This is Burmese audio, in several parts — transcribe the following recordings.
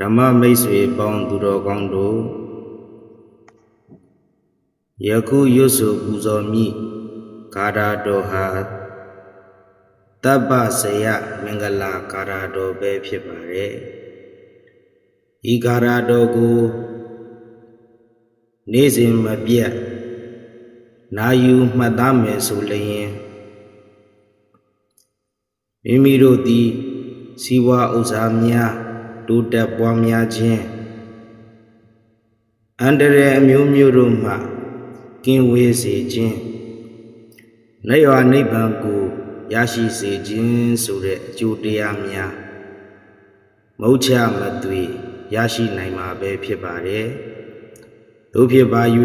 ဓမ္မမိတ်ဆွေပေါင်းသူတော်ကောင်းတို့ယခုရွတ်ဆိုပူဇော်မိဂါထာတော်ဟာတပ္ပဇယမင်္ဂလာဂါထာတော်ပဲဖြစ်ပါတယ်ဤဂါထာတော်ကိုနေ့စဉ်မပြတ်နာယူမှတ်သားမယ်ဆိုလျင်မိမိတို့သည်စီဝါဥစ္စာများတိုးတက်ပွားများခြင်းအန္တရာယ်အမျိုးမျိုးတို့မှကင်းဝေးစေခြင်းနိဗ္ဗာန်ကိုရရှိစေခြင်းဆိုတဲ့အကျိုးတရားများမုတ်ချမသွေရရှိနိုင်မှာပဲဖြစ်ပါတယ်တို့ဖြစ်ပါ၍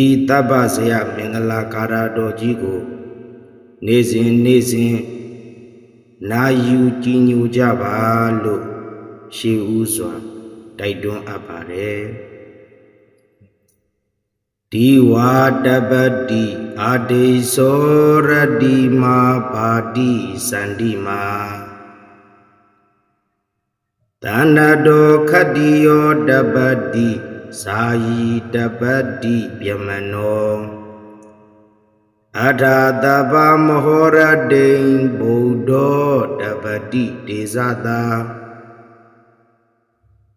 ဤတပ္ပဇယမင်္ဂလာဂါထာတော်ကြီးကိုနေ့စဉ်နာယူကြည်ညိုကြပါလို့ရှေးဦးစွာတိုက်တွန်းအပ်ပါတယ်ဒီဝါတပတိအာဒေသောရတိမာဘာတိစန္တိမာတဏ္ဍတောခတ္တိယောတပတိဇာယီတပတိပြမနောအထာတပမဟောရတိံဗုဒ္ဓောတပတိဒေဇတာ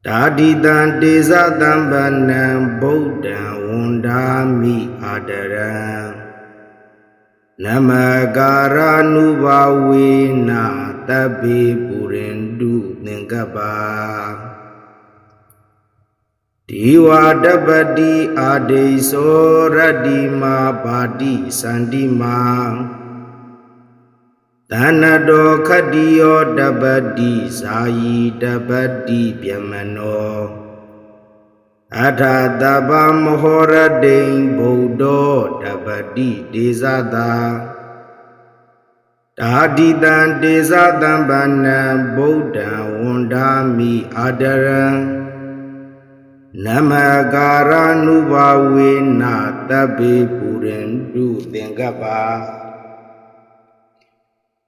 ဒါတိတံဒေဇတံဗနံဗုဒ္ဓံဝန္ဒာမိအာဒရံနမကာရနုဘာဝေနတဗ္ဗေပုရိန္တုသင်္ကပ္ပါဒီဝါတပတိအာဒေသောရတ္တိမာဘာတိစန္တိမာတဏ္ဍတောခတ္တိယောတပတိဇာယီတပတိပြမနောအထာတပမဟောရတိံဗုဒ္ဓောတပတိဒေဇတာဒါတိတံဒေဇတံဗနံဗုဒ္ဓံဝန္ဒာမိအာဒရံနမကာရနုဘာဝေနတဗ္ဗေပုရိန္တုသင်္ကပ္ပါ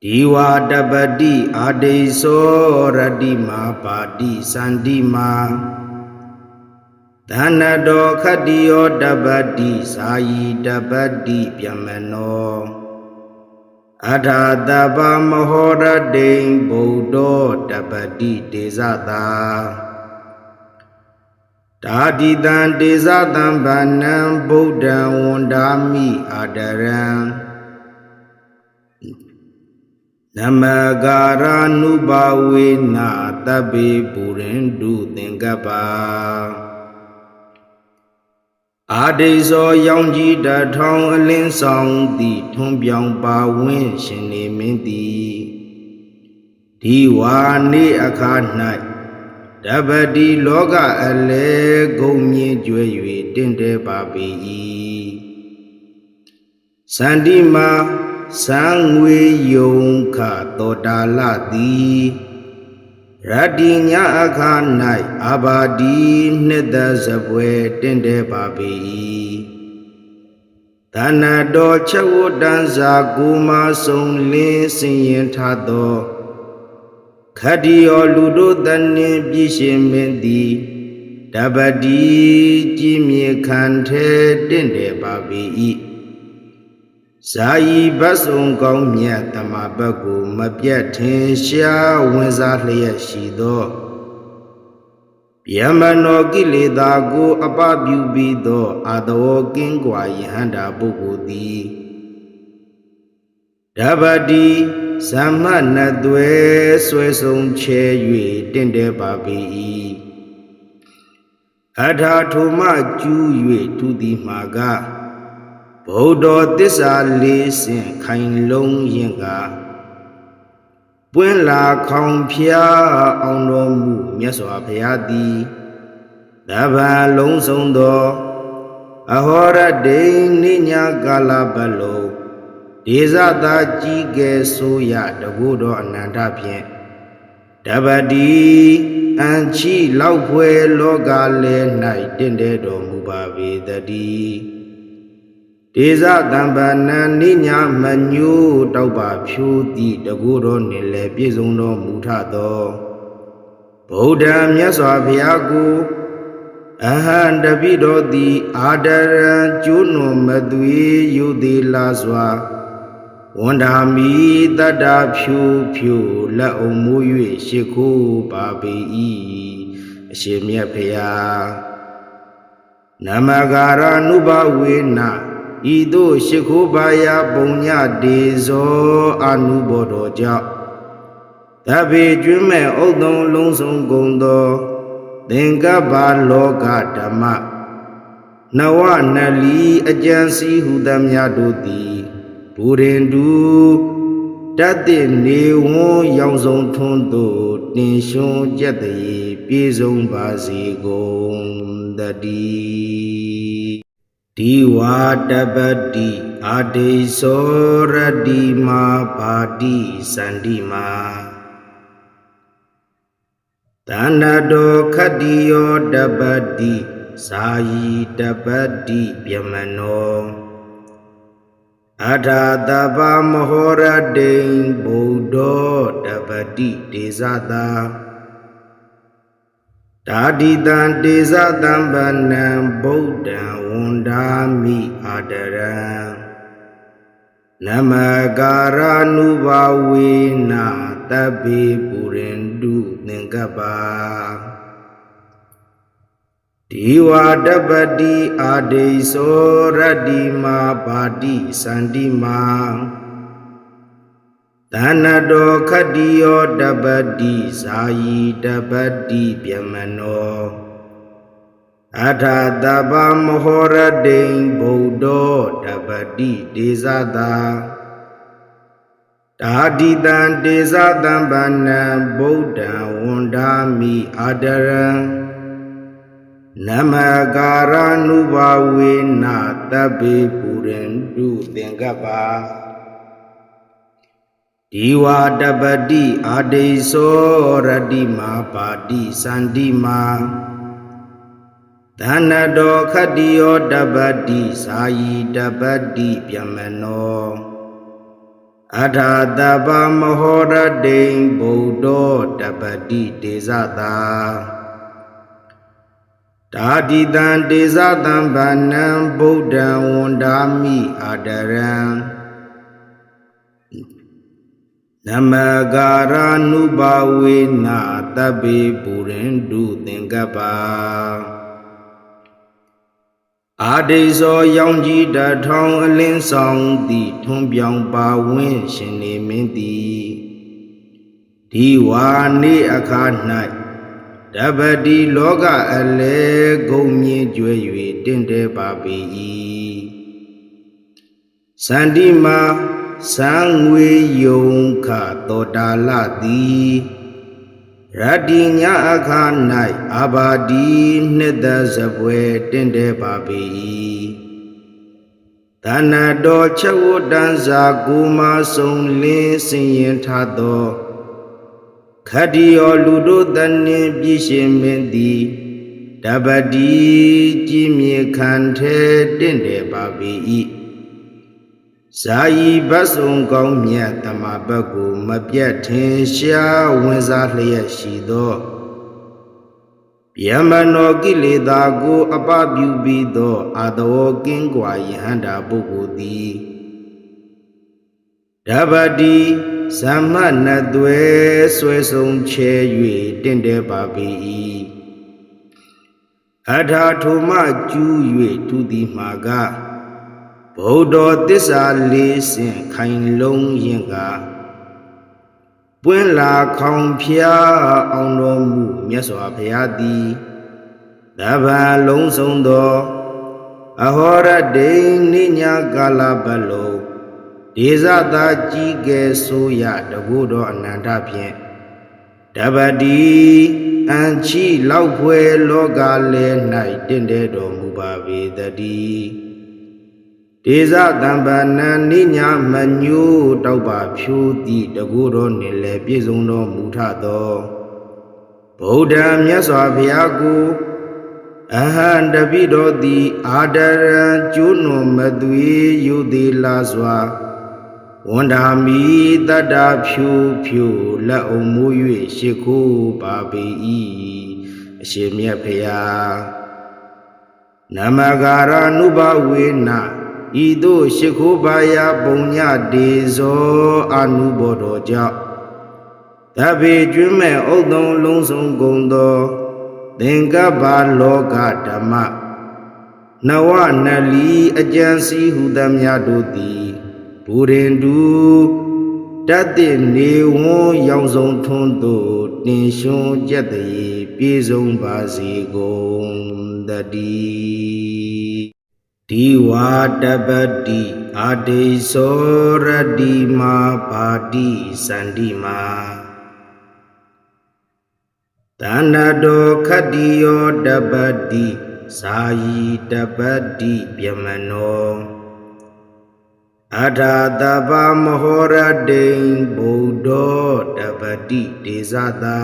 ဒီဝါတပတိအာဒေသောရတ္တိမာပါတိစန္တိမာတဏ္ဍတောခတ္တိယောတပတိဇာယီတပတိပြမနောအထာတပမဟောရတိံဗုဒ္ဓောတပတိဒေဇတာဒါတိတံဒေဇတံဗနံဗုဒ္ဓံဝန္ဒာမိအာဒရံနမကာရနုဘာဝေနတဗ္ဗေပုရိန္တုသင်္ကပ္ပါအာဒေဇောရောင်ကြီးတထောင်အလင်းဆောင်သည်ထွန်းပြောင်ပါဝင်းရှင်နေမင်းသည်ဒီဝါနေအခါ၌တပတိလောကအလေဂုံမြင့်ကျွဲ၍တင့်တယ်ပါပေ၏စန္တိမာစံငွေယုံခတောတာလသည်ရတ္တိညအခါ၌အာဘာဒီနှစ်သက်စပွဲတင့်တယ်ပါပေ၏တဏ္ဍတော်ချက်ဝတ္တံဇာကူမဆုံးလင်းစင်ရင်ထသောခတ္တိယောလူတို့တန်နှင့်ပြည့်ရှင်မင်းသည်တပတိကြည်မြေခံထဲတင့်တယ်ပါပေ၏ဇာယီဘတ်ဆုံကောင်းမြတ်တမဘတ်ကိုမပြတ်ထင်ရှားဝင်စားလျက်ရှိသောဗျမနောကိလေသာကိုအပပြုပြီးသောအာတဝကင်းကွာယဟန္တာပုဂ္ဂိုလ်သည်တပတိဇမ္မနသွဲဆွဲဆုံးချဲ၍တင့်တယ်ပါပေ၏အထာထုမကျူး၍သူသည်မှာကဗုဒ္ဓသစ္စာလေးဆင့်ခိုင်လုံးရင်ကပွင့်လာခေါင်ဖျားအောင်တော်မူမြတ်စွာဘုရားသည်တပံလုံးစုံသောအဟောရတိနိညာကာလပတ်လုံးဒေဇတာကြီးကဲဆိုရတကုတော်အနန္တဖြင့်တပတိအံချီလောက်ဖွယ်လောကလည်း၌တင့်တယ်တော်မူပါပေတည်းဒေဇတံပနံနိညာမညို့တောက်ပါဖြိုးသည့်တကုတော်နှင့်လည်းပြည့်စုံတော်မူထသောဗ ဗုဒ္ဓံမြတ်စွာဘုရားကိုအဟံတပိတော်သည်အာဒရံကျိုးနွန်မသွေယုသေးလာစွာဝန်ဓာမိတတ္တဖြူဖြူလက်အုံမိုး၍ရှ िख ိုးပါပေ၏အရှင်မြတ်ဘုရားနမဂါရနုဘဝေနဤသို့ရှ िख ိုးပါယပုံညဒေဇောအနုဘောတော်ကြောင့်တပေကျွမ်းမဲ့ဥဒ္ဒံလုံးစုံကုန်သောသင်္ကပ္ပလောကဓမ္မနဝနလီအကျံစီဟုသမျှတို့သည်ဘူရင်တုတတ်တဲ့နေဝွန်ရောင်စုံထွန်းသို့တင်ရှွန်းကြက်တည်းပြေဆုံးပါစေကုန်တည်းဒီဝါတပတိအာဒေသောရတိမာပါတိစန္တိမာတဏ္ဍတောခတ္တိယောတပတိဇာယီတပတိပြမနောအထာတပမဟောရတိံဗုဒ္ဓောတပတိဒေဇတာဒါတိတံဒေဇတံဗနံဗုဒ္ဓံဝန္ဒာမိအာဒရံနမကာရနုဘဝေနတပိပုရိန္တုသင်္ကပ္ပဒီဝါတပတိအာဒေသောရတ္တိမာပါတိစန္တိမာတဏ္ဍတောခတ္တိယောတပတိဇာယီတပတိပြမနောအထာတပမဟောရတိံဗုဒ္ဓောတပတိဒေဇတာဒါတိတံဒေဇတံဗနံဗုဒ္ဓံဝန္ဒာမိအာဒရံနမကာရနုဘဝေနတပိပုရိန္တုသင်္ကပ္ပဒီဝါတပတိအာဒေသောရတ္တိမာပါတိစန္တိမာတဏ္ဍတောခတ္တိယောတပတိဇာယီတပတိပြမနောအထာတပမဟောရတိံဗုဒ္ဓောတပတိဒေဇတာဒါတိတံဒေဇတံဗနံဗုဒ္ဓံဝန္ဒာမိအာဒရံနမကာရနုဘဝေနတပိပုရိန္တုသင်္ကပ္ပအာဒေဇောရောင်ကြီးတထောင်အလင်းဆောင်သည်ထွန်းပြောင်ပါဝင်းရှင်နေမင်းသည်ဒီဝါနေအခါ၌တပတိလောကအလေဂုံမြင့်ကျွဲ၍တင့်တယ်ပါပေ၏စန္တိမာသံငွေယုံခတောတာလသည်ရတ္တိညအခါ၌အာဘာဒီနှစ်သက်စပွဲတင့်တယ်ပါပေ၏တဏ္ဍတော်ချက်ဝတ္တံဇာကိုမဆုံးလင်းစင်ရင်ထသောခတ္တိယောလူတို့တန်နှင့်ပြည့်ရှင်မင်းသည်တပတိကြည်မြေခံထဲတင့်တယ်ပါပေ၏ဇာယီဘတ်စုံကောင်းမြတ်တမဘတ်ကိုမပြတ်ထင်ရှားဝင်စားလျက်ရှိသောဗျမနောကိလေသာကိုအပပြုပြီးသောအာတဝကင်းကွာယဟန္တာပုဂ္ဂိုလ်သည်တပတိဇမ္မနသွဲဆွဲဆုံးချဲ၍တင့်တယ်ပါပေ၏အထာထုမကျူး၍သူသည်မှာကဗုဒ္ဓသစ္စာလေးဆင့်ခိုင်လုံးရင်ကပွင့်လာခေါင်ဖျားအောင်တော်မူမြတ်စွာဘုရားသည်တပံလုံးစုံသောအဟောရတိနိညာကာလပတ်လုံးဒေဇတာကြီးကဲဆိုရတကုတော်အနန္တဖြင့်တပတိအံချီလောက်ဖွယ်လောကလဲ၌တင့်တယ်တော်မူပါပေတည်းဒေဇတံပနံနိညာမညို့တောက်ပါဖြိုးသည့်တကုတော်နှင့်လည်းပြည့်စုံတော်မူထသောဗုဒ္ဓံမြတ်စွာဘုရားကိုအဟံတပိတော်သည်အာဒရံကျိုးနွန်မသွေယုသေးလာစွာဝ ဝန်ဓာမီတတ္တဖြူဖြူလက်အုံမူ၍ရှိခိုးပါပေ၏အရှင်မြတ်ဖျားနမဂါရနုဘဝေနဤသို့ရှိခိုးပါရာပုံညတေဇောအနုဘောတော်ကြောင့်တပေကျွမ်းမဲ့ဥဒ္ဒံလုံးစုံကုန်သောသင်္ကပ္ပလောကဓမ္မနဝနလီအကျံစီဟုသမျှတို့သည်ဘူရင်တူတတ်တဲ့နေဝွန်ရောင်စုံထွန်းသို့တင်ရှွန်းကြက်တည်းပြေဆုံးပါစေကုန်တည်းဒီဝါတပတိအာဒေသောရတိမာပါတိစန္တိမာတဏ္ဍတောခတ္တိယောတပတိသာယီတပတိပြမနောအထာတပမဟောရတိံဗုဒ္ဓောတပတိဒေဇတာ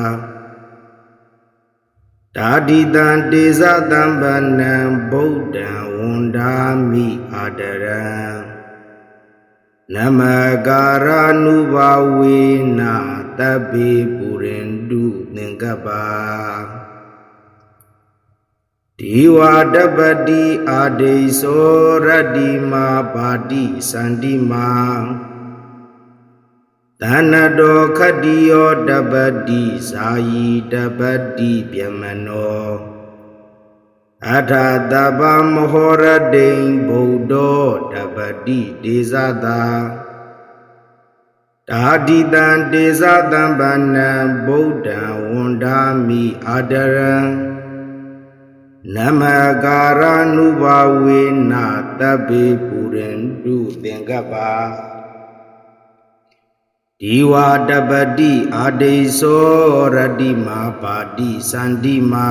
တာတိတံဒေဇတံဗနံဗုဒ္ဓံဝန္ဒာမိအာဒရံနမကာရနုဘဝေနတပိပုရိန္တုသင်္ကပ္ပဒီဝါတပတိအာဒေသောရတ္တိမာပါတိစန္တိမာတဏ္ဍတောခတ္တိယောတပတိဇာယီတပတိပြမနောအထာတပမဟောရတိံဗုဒ္ဓောတပတိဒေဇတာတာတိတံဒေဇတံဗနံဗုဒ္ဓံဝန္ဒာမိအာဒရံနမကာရနုဘဝေနတပိပုရိန္တုသင်္ကပ္ပဒီဝါတပတိအာဒေသောရတ္တိမာပါတိစန္တိမာ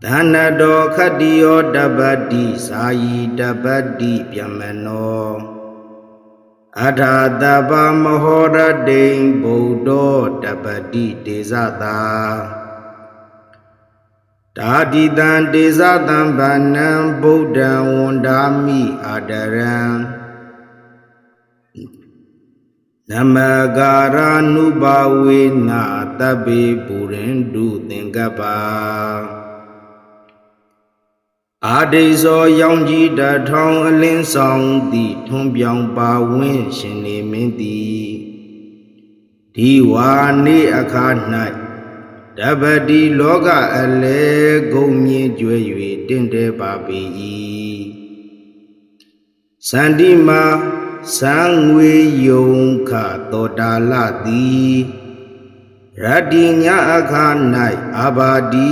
တဏ္ဍတောခတ္တိယောတပတိသာယီတပတိပြမနောအထာတပမဟောရတိံဗုဒ္ဓောတပတိဒေဇတာတာတိတံဒေဇတံဗနံဗုဒ္ဓံဝန္ဒာမိအာဒရံနမကာရနုဘဝေနတပိပုရိန္တုသင်္ကပ္ပအာဒေဇောရောင်ကြီးတထောင်အလင်းဆောင်သည်ထွန်းပြောင်ပါဝင်းရှင်နေမင်းသည်ဒီဝါနေအခါ၌တပတိလောကအလေဂုံမြင့်ကျွဲ၍တင့်တယ်ပါပေ၏စန္တိမာသံငွေယုံခတောတာလသည်ရတ္တိညအခါ၌အာဘာဒီ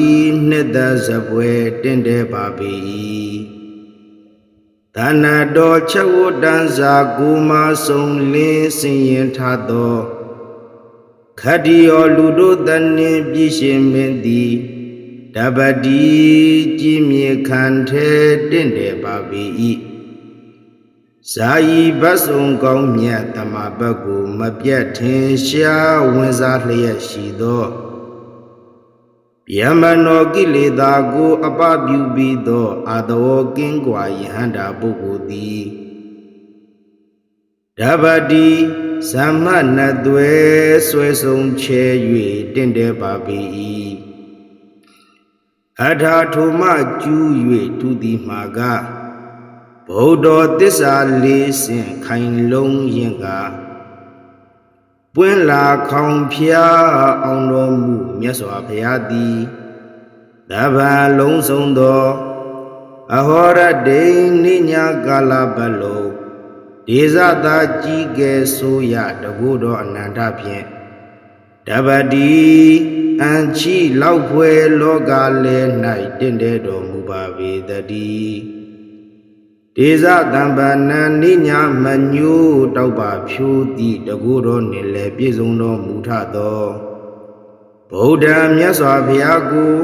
နှစ်သက်စပွဲတင့်တယ်ပါပေ၏တဏ္ဍတောချက်ဝတ္တံဇာကိုမဆုံးလင်းစင်ရင်ထသောခတ္တိယောလူတို့တန်နှင့်ပြည့်ရှင်မင်းသည်တပတိကြည်မြေခံထဲတင့်တယ်ပါပေ၏ဇာယီဘတ်ဆုံကောင်းမြတ်တမဘတ်ကိုမပြတ်ထင်ရှားဝင်စားလျက်ရှိသောဗျမနောကိလေသာကိုအပပြုပြီးသောအာတောကင်းကွာယဟန္တာပုဂ္ဂိုလ်သည်တပတိသမ္မနသွဲဆွဲဆုံးချဲ၍တင့်တယ်ပါပေ၏အထာထုမကျူး၍သူသည်မှာကဗုဒ္ဓသစ္စာလေးဆင့်ခိုင်လုံးရင်ကပွင့်လာခေါင်ဖျားအောင်တော်မူမြတ်စွာဘုရားသည်တပ္ပလုံးစုံသောအဟောရတိနိညာကာလပတ်လုံးဒေဇတာကြီးကဲဆိုရတကုတော်အနန္တဖြင့်တပတိအန်ချီလောက်ဖွယ်လောကလဲ၌တင့်တယ်တော်မူပါပေတည်းဒေဇတံပနံနိညာမညို့တောက်ပါဖြိုးသည့်တကုတော်နှင့်လည်းပြည့်စုံတော်မူထသောဗုဒ္ဓမြတ်စွာဘုရားကို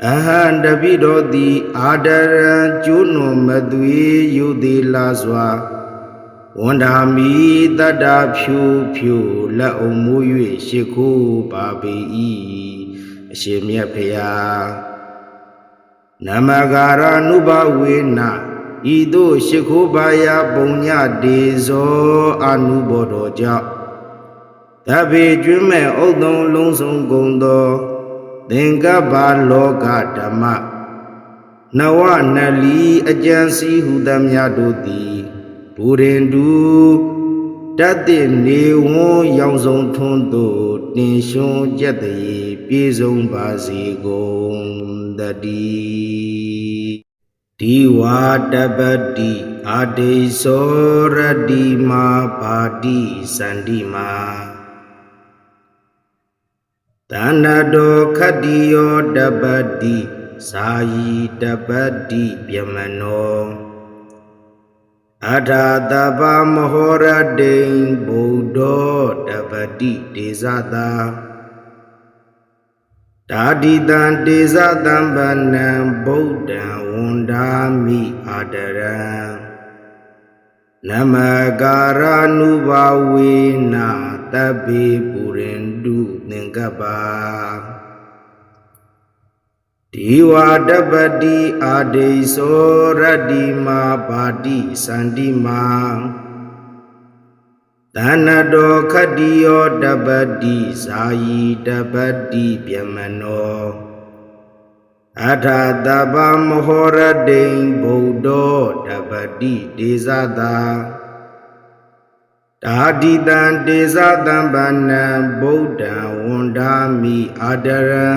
အဟံတပိတော်သည်အာဒရံကျိုးနွန်မသွေယုသေးလာစွာဝန္ဒာမိတတ္တဖြူဖြူလက်အုံမူ၍ရှိခိုးပါပေ၏အရှင်မြတ်ဖျားနမဂါရနုဘဝေန ဤသို့ရှိခိုးပါရာပုံညဒေဇောအာနုဘောတော်ကြောင့်တပေကျွမ်းမဲ့ဥဒ္ဒံလုံးစုံကုန်သောသင်္ကပ္ပလောကဓမ္မနဝနလီအကျံစီဟုသမျှတို့သည်ဘူရင်တုတတ်တဲ့နေဝွန်ရောင်စုံထွန်းသို့တင်ရှွန်ကြက်တည်းပြေဆုံးပါစေကုန်တည်းဒီဝါတပတိအာဒေသောရတိမာပါတိစန္တိမာတဏ္ဍတောခတ္တိယောတပတိသာယီတပတိပြမနောအထာတပမဟောရတိံဗုဒ္ဓောတပတိဒေဇတာတာတိတံဒေဇတံဗနံဗုဒ္ဓံဝန္ဒာမိအာတရံနမကာရနုဘာဝေနတပိပုရိန္တုသင်္ကပ္ပဒီဝါတပတိအာဒေသောရတ္တိမာပါတိစန္တိမာတဏ္ဍတောခတ္တိယောတပတိဇာယီတပတိပြမနောအထာတပမဟောရတိံဗုဒ္ဓောတပတိဒေဇတာတာတိတံဒေဇတံဗနံဗုဒ္ဓံဝန္ဒာမိအာတရံ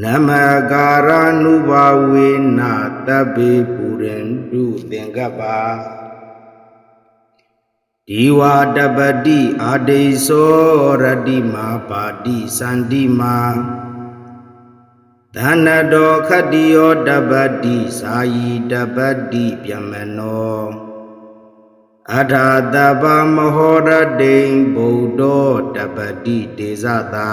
နမကာရနုဘာဝေနတပိပုရိန္တုသင်္ကပ္ပဒီဝါတပတိအာဒေသောရတ္တိမာပါတိစန္တိမာတဏ္ဍတောခတ္တိယောတပတိဇာယီတပတိပြမနောအထာတပမဟောရတိံဗုဒ္ဓောတပတိဒေဇတာ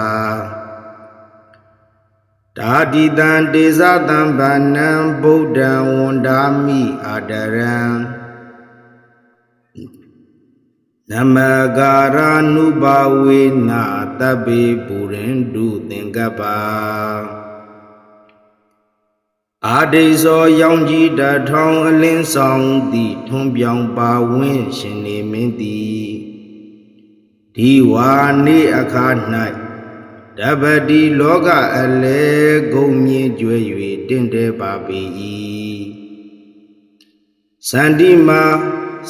တာတိတံဒေဇတံဗနံဗုဒ္ဓံဝန္ဒာမိအာတရံနမကာရနုဘာဝေနတပိပုရိန္တုသင်္ကပ္ပအာဒေဇောရောင်ကြီးတထောင်အလင်းဆောင်သည်ထွန်းပြောင်ပါဝင်းရှင်နေမင်းသည်ဒီဝါနေအခါ၌တပတိလောကအလဲဂုံမြင့်ကျွဲ၍တင့်တယ်ပါပေ၏စန္တိမာ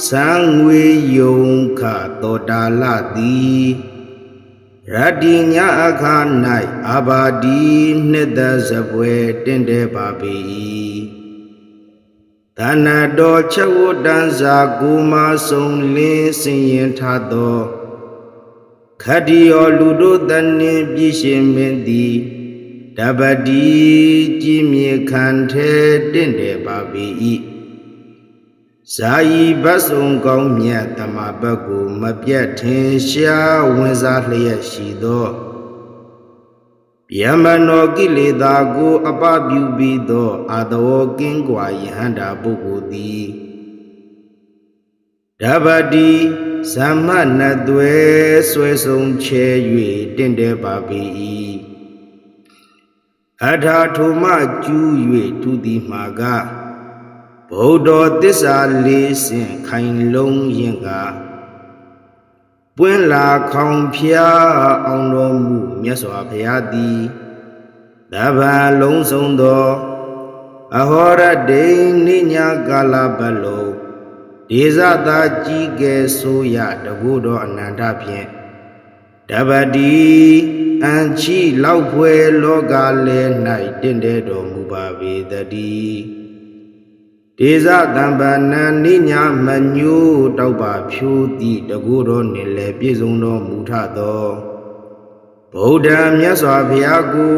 စံငွေယုံခတောတာလသည်ရတ္တိညအခါ၌အာဘာဒီနှစ်သက်စပွဲတင့်တယ်ပါပေ၏တဏ္ဍတော်ချက်ဝတ္တန်စာကိုမဆုံးလင်းစင်ရင်ထသောခတ္တိယောလူတို့တန်နှင့်ပြည့်ရှင်မင်းသည်တပတိကြည်မြေခံထဲတင့်တယ်ပါပေ၏ဇာယီဘတ်စုံကောင်းမြတ်တမဘတ်ကိုမပြတ်ထင်ရှားဝင်စားလျက်ရှိသောဗျမနောကိလေသာကိုအပပြုပြီးသောအာတဝကင်းကွာယဟန္တာပုဂ္ဂိုလ်သည်တပတိဇမ္မနသွဲဆွဲဆုံးချဲ၍တင့်တယ်ပါပေ၏အထာထုမကျူး၍သူသည်မှာကဗုဒ္ဓသစ္စာလေးစင်ခိုင်လုံးရင်ကပွင့်လာခေါင်ဖျားအောင်တော်မူမြတ်စွာဘုရားသည်တပ္ပံလုံးစုံသောအဟောရတိနိညာကာလပတ်လုံးဒေဇတာကြီးကဲဆိုရတကုတော်အနန္တဖြင့်တပတိအန်ချီလောက်ဖွယ်လောကလဲ၌တင့်တယ်တော်မူပါပေတည်းဒေဇတံပနံနိညာမညို့တောက်ပါဖြိုးသည့်တကုတော်နှင့်လည်းပြည့်စုံတော်မူထသောဗုဒ္ဓမြတ်စွာဘုရားကို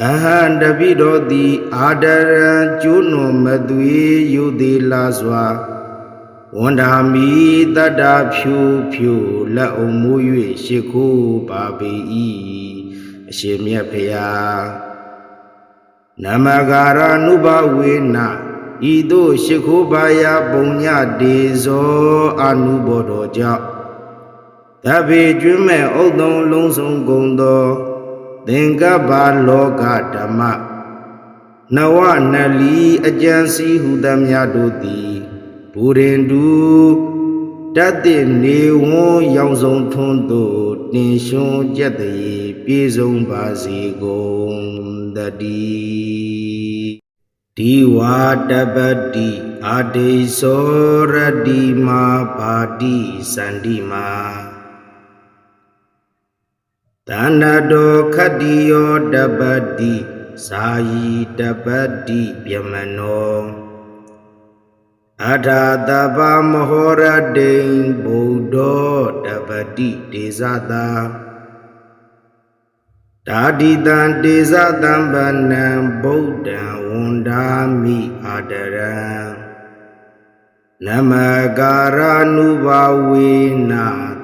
အဟံတပိတော်သည်အာဒရံကျိုးနွန်မသွေယုသေးလာစွာဝန္ဒာမိတတ္တာဖြူဖြူလက်အုံမူ၍ရှိခိုးပါပေ၏အရှင်မြတ်ဖရာနမကာရနုဘဝေနဤသို့ရှိခိုးပါရာပုံညဒေဇောအာနုဘောတော်ကြောင့်တပေကျွမ်းမဲ့ဥဒ္ဒံလုံးစုံကုန်သောသင်္ကပ္ပလောကဓမ္မ နဝနလီအကြံစီဟုသမျှတို့သည်ဘူရင်တူတတ်တဲ့နေဝွန်ရောင်စုံထွန်းသို့တင်ရှွန်ကြက်တည်းပြေဆုံးပါစေကုန်တည်းဒီဝါတပတိအာဒေသောရတိမာပါတိစန္တိမာတဏ္ဍတောခတ္တိယောတပတိသာယီတပတိပြမနောအထာတပမဟောရတိံဗုဒ္ဓောတပတိဒေဇတာဒါတိတံဒေဇတံဗနံဗုဒ္ဓံဝန္ဒာမိအာဒရံနမကာရနုဘဝေန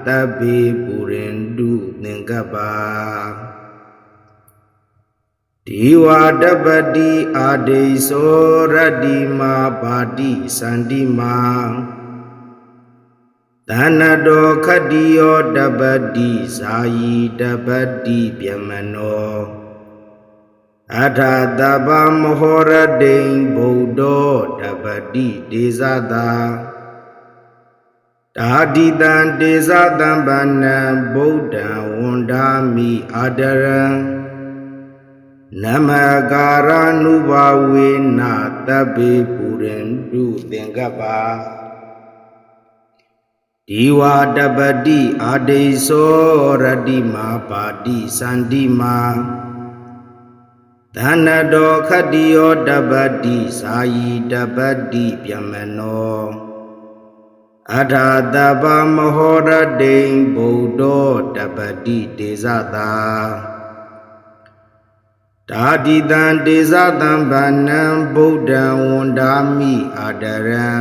တပိပုရိန္တုသင်္ကပ္ပါဒီဝါတပတိအာဒေသောရတ္တိမာပါတိစန္တိမာတဏ္ဍတောခတ္တိယောတပတိဇာယီတပတိပြမနောအထာတပမဟောရတိံဗုဒ္ဓောတပတိဒေဇတာဒါတိတံဒေဇတံဗနံဗုဒ္ဓံဝန္ဒာမိအာဒရံနမကာရနုဘဝေနတပိပုရိန္တုသင်္ကပ္ပါဒီဝါတပတိအာဒေသောရတ္တိမာပါတိစန္တိမာတဏ္ဍတောခတ္တိယောတပတိသာယီတပတိပြမနောအထာတပမဟောရတိံဗုဒ္ဓောတပတိဒေဇတာဒါတိတံဒေဇတံဗနံဗုဒ္ဓံဝန္ဒာမိအာဒရံ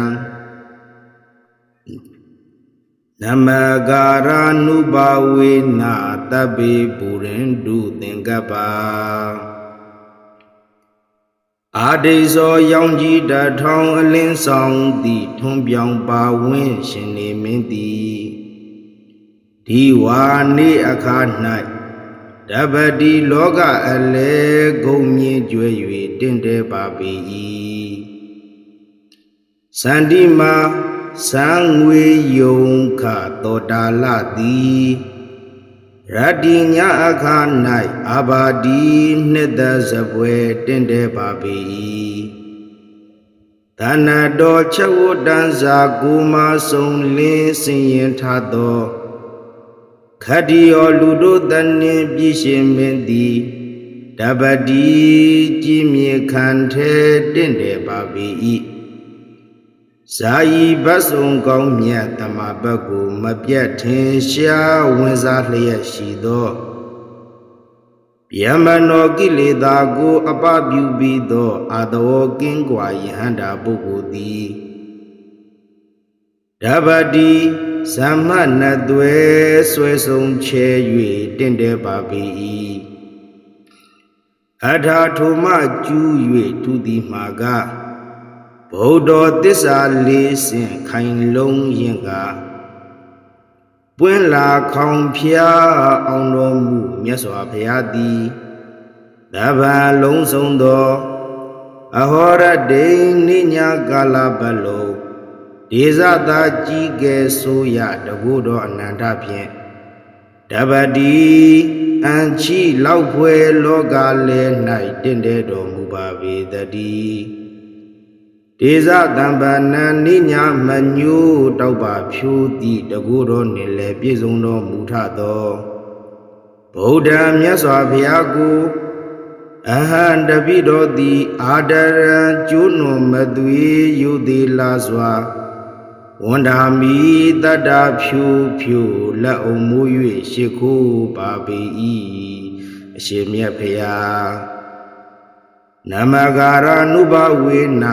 နမကာရနုဘဝေနတပိပုရိန္တုသင်္ကပ္ပါအာဒေဇောရောင်ကြီးတထောင်အလင်းဆောင်သည်ထွန်းပြောင်ပါဝင်းရှင်နေမင်းသည်ဒီဝါနေအခါ၌တပတိလောကအလဲဂုံမြင့်ကျွဲ၍တင့်တယ်ပါပေ၏စန္တိမာစံငွေယုံခတောတာလသည်ရတ္တိညာအခါ၌အာဘာဒီနှစ်သက်စပွဲတင့်တယ်ပါပေ၏တဏ္ဍတောချက်ဝတ္တံဇာကူမဆုံးလင်းစင်ရင်ထသောခတ္တိယောလူတို့တန်နှင့်ပြည့်ရှင်မင်းသည်တပတိကြည်မြေခံထဲတင့်တယ်ပါပေ၏ဇာယီဘတ်စုံကောင်းမြတ်တမဘတ်ကိုမပြတ်ထင်ရှားဝင်စားလျက်ရှိသောဗျမနောကိလေသာကိုအပပြုပြီးသောအာတောကင်းကွာယဟန္တာပုဂ္ဂိုလ်သည်တပတိဇမ္မနသွဲဆွဲဆုံးချဲ၍တင့်တယ်ပါပေ၏အထာထိုမှကျူး၍သူသည်မှာကဗုဒ္ဓသစ္စာလေးဆင့်ခိုင်လုံးရင်ကပွင့်လာခေါင်ဖျားအောင်တော်မူမြတ်စွာဘုရားသည်တပ္ပံလုံးစုံသောအဟောရတိနိညာကာလပတ်လုံးဒေဇတာကြီးကဲဆိုရတကုတော်အနန္တဖြင့်တပတိအံချီလောက်ဖွယ်လောကလဲ၌တင့်တယ်တော်မူပါပေတည်းဒေဇတံပနံနိညာမညို့တောက်ပါဖြိုးသည့်တကုတော်နှင့်လည်းပြည့်စုံတော်မူထသောဗုဒ္ဓံမြတ်စွာဘုရားကိုအဟံတပိတော်သည်အာဒရံကျိုးနွန်မသွေယုသေးလာစွာဝန္ဒာမိတတ္တဖြူဖြူလက်အုံမိုး၍ရှိခိုးပါပေ၏အရှင်မြတ်ဘုရားနမကာရနုဘဝေန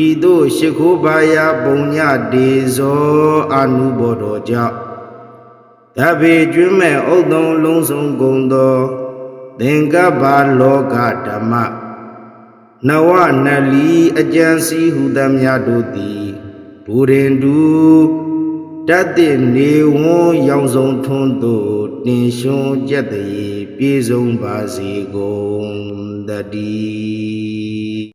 ဤသို့ရှိခိုးပါယပုံညဒေဇောအနုဘောတော်ကြောင့်တပေကျွမ်းမဲ့ဥဒ္ဒုံလုံးစုံကုန်သောသင်္ကပ္ပလောကဓမ္မနဝနလီအကြံစီဟုသမျှတို့သည်ဘူရင်တူတတ်တဲ့နေဝွန်ရောင်စုံထွန်းသို့တ တင်ရှွန်းကြက်တရေပြေဆုံးပါစေကုန်တည်း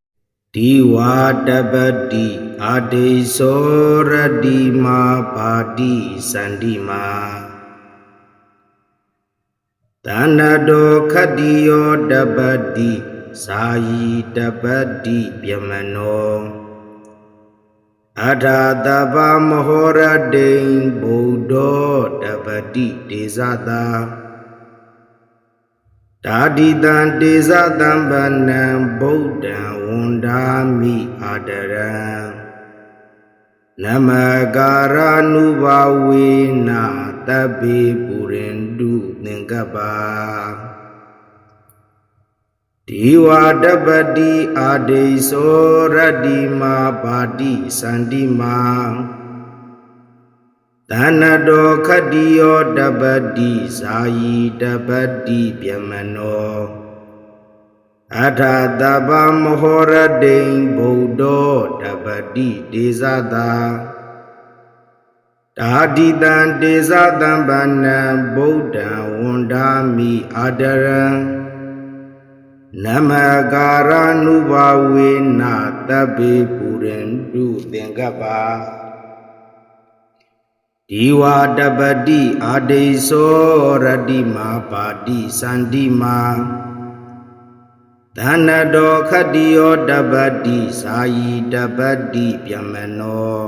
ဒီဝါတပတိအာဒေသောရတိမာပါတိစန္တိမာတဏ္ဍတောခတ္တိယောတပတိဇာယီတပတိပြမနောအထာတပမဟောရတိံဗုဒ္ဓောတပတိတေဇတာဒါတိတံတေဇတံဗနံဗုဒ္ဓံဝန္ဒာမိအာဒရံနမကာရ ानु ဘာဝေနတဗ္ဗေပုရိန္တုသင်္ကပ္ပါဒီဝါတပတိအာဒေသောရတ္တိမာပါတိစန္တိမာတဏ္ဍတောခတ္တိယောတပတိဇာယီတပတိပြမနောအထာတပမဟောရတိံဗုဒ္ဓောတပတိတေဇတာဒါတိတံတေဇတံဗနံဗုဒ္ဓံဝန္ဒာမိအာဒရံနမကာရ ानु ဘာဝေနတဗ္ဗေပုရိန္တုသင်္ကပ္ပါဒီဝါတပတိအာဒေသောရတ္တိမာပါတိစန္တိမာတဏ္ဍတောခတ္တိယောတပတိဇာယီတပတိပြမနော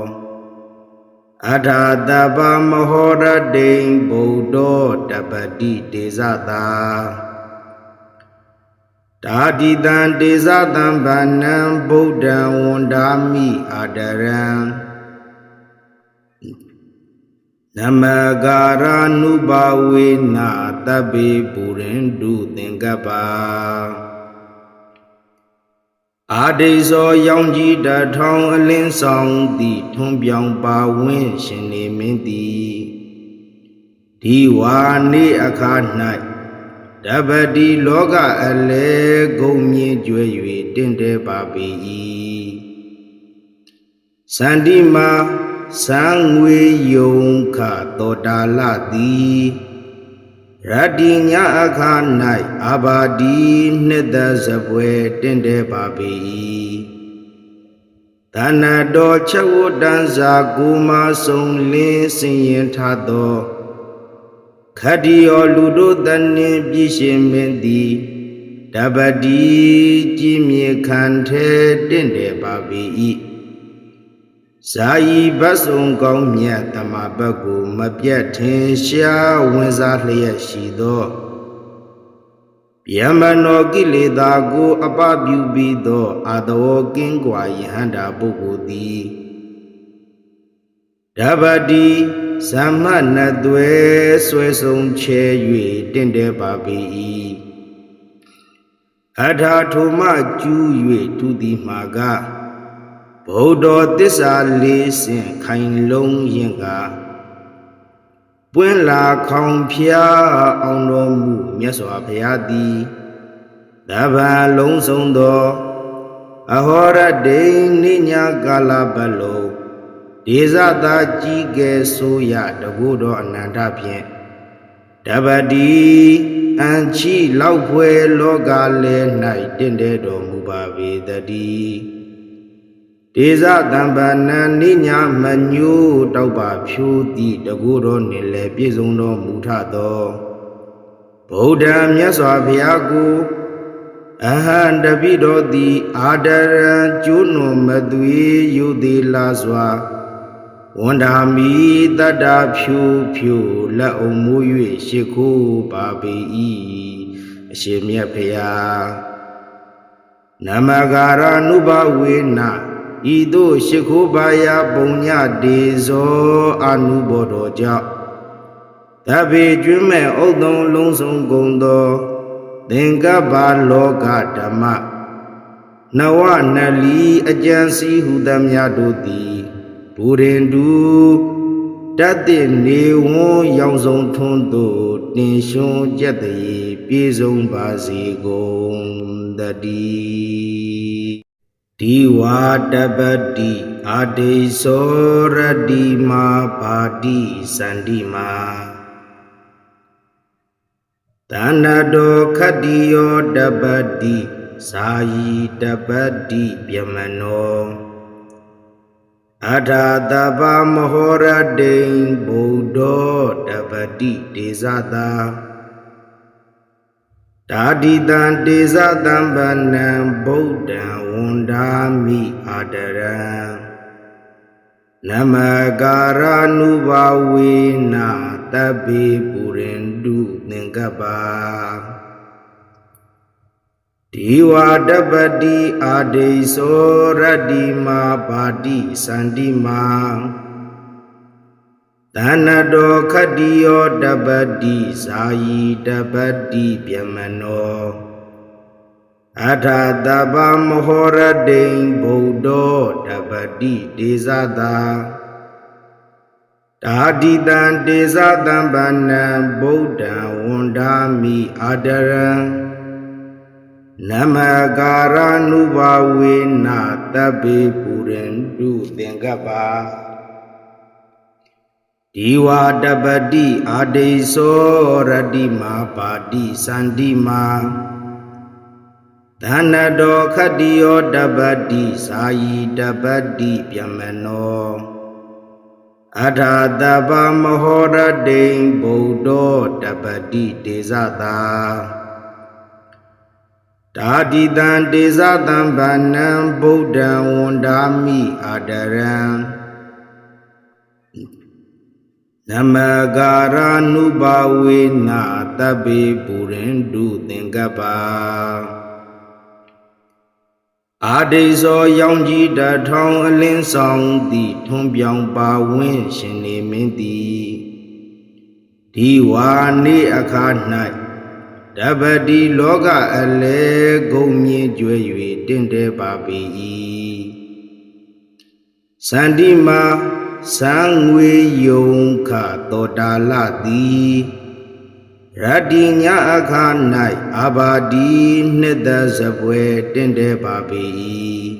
အထာတပမဟောရတိံဗုဒ္ဓောတပတိတေဇတာဒါတိတံတေဇတံဗနံဗုဒ္ဓံဝန္ဒာမိအာဒရံနမကာရ ानु ဘာဝေနတဗ္ဗေပုရိန္တုသင်္ကပ္ပါအာဒေဇောရောင်ကြီးတထောင်အလင်းဆောင်သည်ထွန်းပြောင်ပါဝင်းရှင်နေမင်းသည်ဒီဝါနေအခါ၌တပတိလောကအလေဂုံမြင့်ကျွဲ၍တင့်တယ်ပါပေ၏စန္တိမာစံငွေယုံခတောတာလသည်ရတ္တိညာအခါ၌အာဘာဒီနှစ်သက်စပွဲတင့်တယ်ပါပေ၏တဏ္ဍတော်ချက်ဝတ္တံဇာကူမဆုံးလင်းစင်ရင်ထသောခတ္တိယောလူတို့တန်နှင့်ပြည့်ရှင်မင်းသည်တပတိကြည်မြေခံထဲတင့်တယ်ပါပေ၏ဇာယီဘတ်ဆုံကောင်းမြတ်တမဘတ်ကိုမပြတ်ထင်ရှားဝင်စားလျက်ရှိသောဗျမနောကိလေသာကိုအပပြုပြီးသောအာတဝကင်းကွာယဟန္တာပုဂ္ဂိုလ်သည်တပတိသမ္မနသွဲဆွဲဆုံးချဲ၍တင့်တယ်ပါပေ၏အထာထုမကျူး၍သူသည်မှာကဗုဒ္ဓသစ္စာလေးဆင့်ခိုင်လုံးရင်ကပွင့်လာခေါင်ဖျားအောင်တော်မူမြတ်စွာဘုရားသည်တပံလုံးစုံသောအဟောရတိနိညာကာလပတ်လုံးဒေဇတာကြီးကဲဆိုရတကုတော်အနန္တဖြင့်တပတိအန်ချီလောက်ဖွယ်လောကလဲ၌တင့်တယ်တော်မူပါပေတည်းဒေဇတံပနံနိညာမညို့တောက်ပါဖြိုးသည့်တကုတော်နှင့်လည်းပြည့်စုံတော်မူထသောဗုဒ္ဓံမြတ်စွာဘုရားကိုအဟံတပိတော်သည်အာဒရံကျိုးနွန်မသွေယုသေးလာစွာဝန္ဒာမိတတ္တဖြူဖြူလက်အုံမိုး၍ရှ िख ိုးပါပေ၏အရှင်မြတ်ဖျားနမကာရ ानु ဘာဝေနဤသို့ရှ िख ိုးပါရာပုံညဒေဇောအာနုဘောတော်ကြောင့်တဗ္ဗေကျွမ်းမဲ့ဥဒ္ဒံလုံးစုံကုန်သောသင်္ကပ္ပလောကဓမ္မနဝနလီအကျံစီဟုသမျှတို့သည်ဘူရင်တုတတ်တဲ့နေဝွန်ရောင်စုံထွန်းသို့တင်ရှွန်းကြက်တရေပြေဆုံးပါစေကုန်တည်းဒီဝါတပတိအာဒေသောရတ္တိမာပါတိစန္တိမာ Tanado Kadiyo Dabadi Sayi Dabadi Byamano Adadaba Mahora Dein Bodo Dabadi Desada Dadidan Desadan Banam Bodan Wundami Adaram Namagara Nubawina Tabi Purindu Ningaba Diwa Dabadi Ade Soradima Badi Sandima Tanado Kadiyo Dabadi Sayi Dabadi Byamano Adadaba Mahora Dein Bodo Dabadi Desada Dadidan Desadan Banam Bodan Wundami Adaram Namagara Nubawina Tabi Purindu Ningaba Diwa Dabadi Ade Soradima Badi Sandima Tanado Kadiyo Dabadi Sayi Dabadi Byamano Adadaba Mahora Dein Bodo Dabadi Desada Dadidan Desadan Banam Bodan Wundami Adaram Namagara Nubawina Tabi Purindu Ningaba Ade So Yangji Da Thong Alin Song Di Thong Byang Ba Win Shin Ni Min Di Diwa Ni Akha Nai Dabadi Loga Ale Gomye Jwe Yue Tinte Ba Bi Sandima Sangwe Yong Kha Toda La Di Radinya Akha Nai Abadi Nida Zabwe Tinte Ba Bi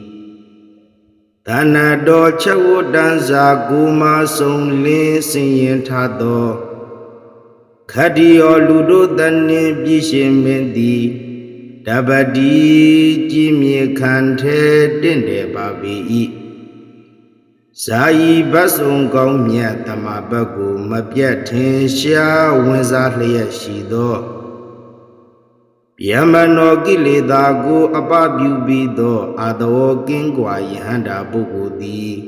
Tanado Chawo Danza Guma Song Lin Sin Yin Tha Do Kadiyo Ludo Dani Bishin Mendi Dabadi Jimye Kante Tinte Ba Bi Sayi Basung Gong Mya Tamabagu Mabya Tinsha Wenza Lya Shido Byamano Giledagu Ababu Bido Ado Gingwa Yihanda Bugudi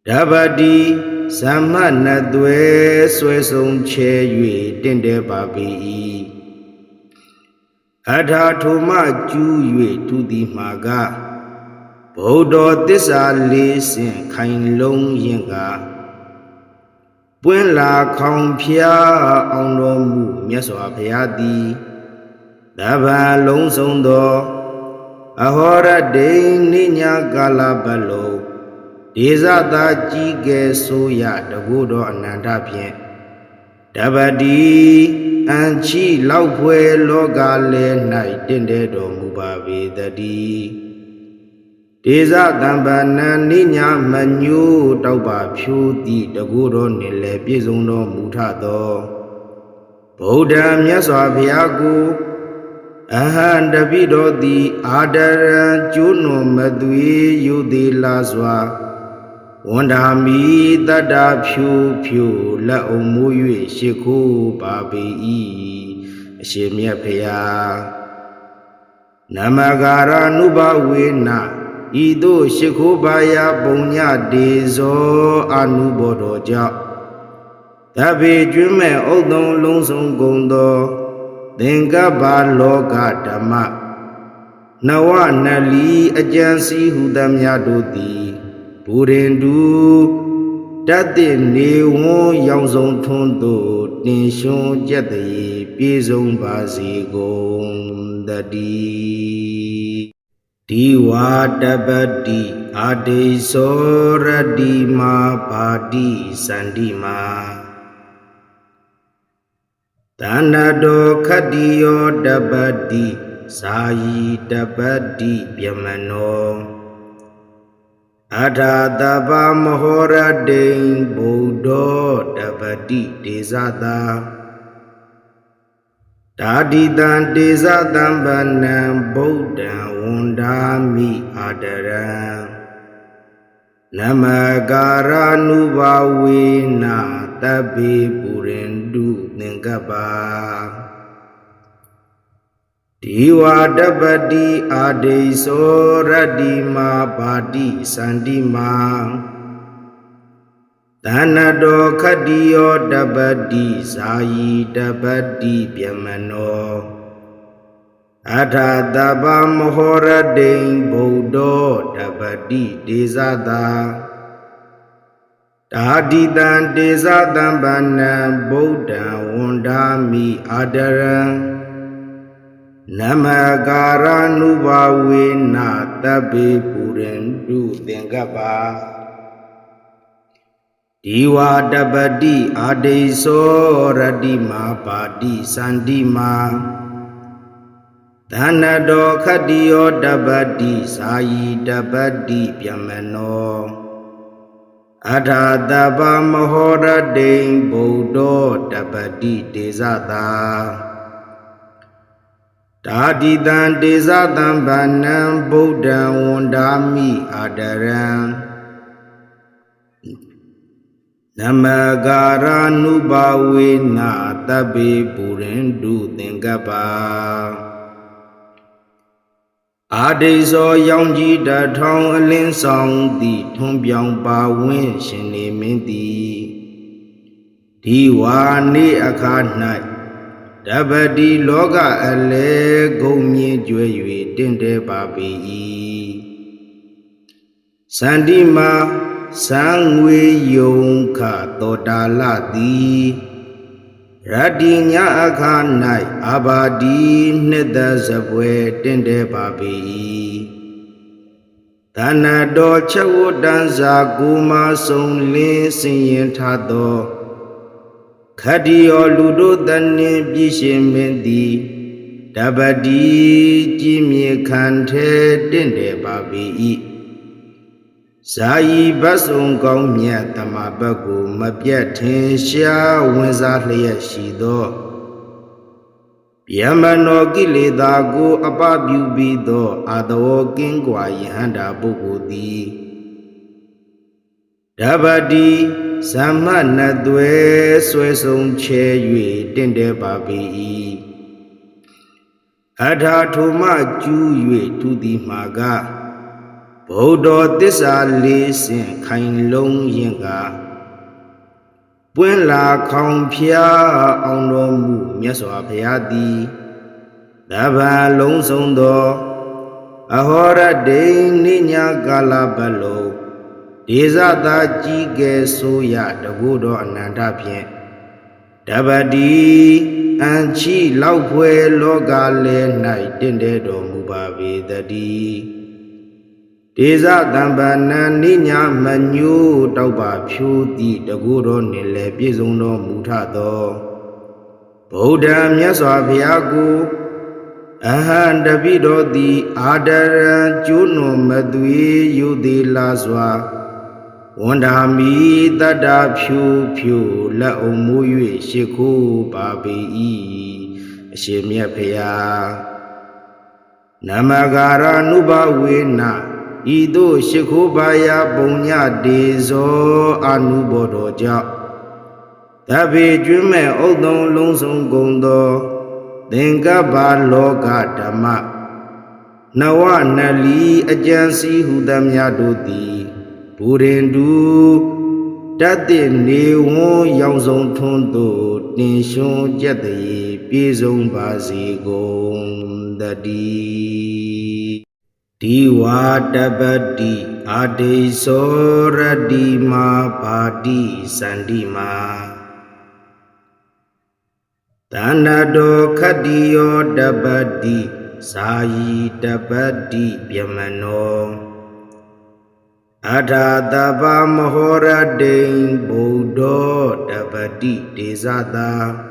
Dabadi Samana Dwe Swesong Che Yue Tinte Ba Bi Adha Thoma Ju Yue Tudi Maga Bodo Tissa Lisin Kain Long Yinga Buen La Kong Pia Ong Lo Mu Myaswa Phayadi Daba Long Song Do Ahora Dein Ninya Gala Balo Desada Jige Soya Dagudo Ananda Phien Dabadi Anchi Laupwe Loga Le Nai Tinte Do Mu Ba Be Dadi Desa Dambana Ninya Manyu Tauba Pyu Di Dagudo Nile Pizundo Mutado Boda Myaswa Phyagu Ahan Davido Di Adara Juno Madwi Yudi Laswa Wandami Tada Pyu Pyu La Omu Yue Shiku Babi Shemya Phya Namagara Nubawina Ido Shikubaya Bonya Dezo Anubodo Ja Tabi Jume Odon Longsong Gondo Dengaba Loga Dama Nawa Nali Ajansi Hudamya Dodi Purindu Dati Newo Yangzong Tondo Tinshon Jati Pizong Bazi Gondadi Diwa Dabadi Ade Soradima Badi Sandima Tanado Kadiyo Dabadi Sayi Dabadi Byamano Adadaba Mahora Dein Bodo Dabadi Desada Dadi tan desa tambanan Buddha wundami adaran Namagara nubawina tabi purindu nengkaba Diwa dabadi adeso radima badi sandima Tanado kadiyo dabadi sayi dabadi pyamano Adha daba mohora ding bodo dabadi desada Dadidan desadan banan Buddha wundami adaran Namagara nubawina tabi purindu tengkapa Diwa dabadi adeso radima padi sandima Tanado kadiyo dabadi sayi dabadi pyamano Adha daba mohora ding bodo dabadi desada Dadidan desadan banan Buddha wundami adaran Namagara nubawina tabi purindu tengkapa Adeso yang ji da thong alin song di thong pyang pa win shin ne min ti Diwa ni akha nai dabadi loka ale gong myin jwe yue tinte pa pi Sandima Sangwe yong ka todala di Radinya akhanai abadi nida zabwe tende babi Tanado chawo danza guma song lin sinyin thado Khadiyo ludo dani bishin mendi Dabadi jimye khante tende babi Sayi basung kong miya tamabagu mabya tensya wenza hlaya shido Pyamano gileda gu apabyu bido adawo kingwa yihanda bugu di Dabadi samana dwe swe song che yue tende babi Adha thuma ju yue tudi maga Buddha tissa lisin khain long yin ka Pwin la khong phya aung lo mu myat swa phaya ti Daban long song do Ahora ding ni nya kala balo Desa ta ji ke so ya tagu do ananta phyin Dabadi an chi lau phwe loka le nai tinte do mu ba ve tati Desa tambanan ninya manyu taupa phyu ti tagu do nile pisung do mutha do Buddha myat swa phaya ku Ahan tabi do ti adaran chuno madwe yudi la swa Wundami tata phyu phyu la mu yue shikhu pa pi Ashin myat phaya Namagara nubawina Ido shikho baya punya deso anubodo ja Tabi jume odong long song gondo Tenka ba loka dhamma Nawa nali ajansi hudam yadoti Purindu Tati ne won yang song thondo Tin shon jatayi Pizong basi gong dadi Diwa dabadi adeso radima badi sandima Tanado kadiyo dabadi sayi dabadi pyamano Adha daba mohora ding bodo dabadi desada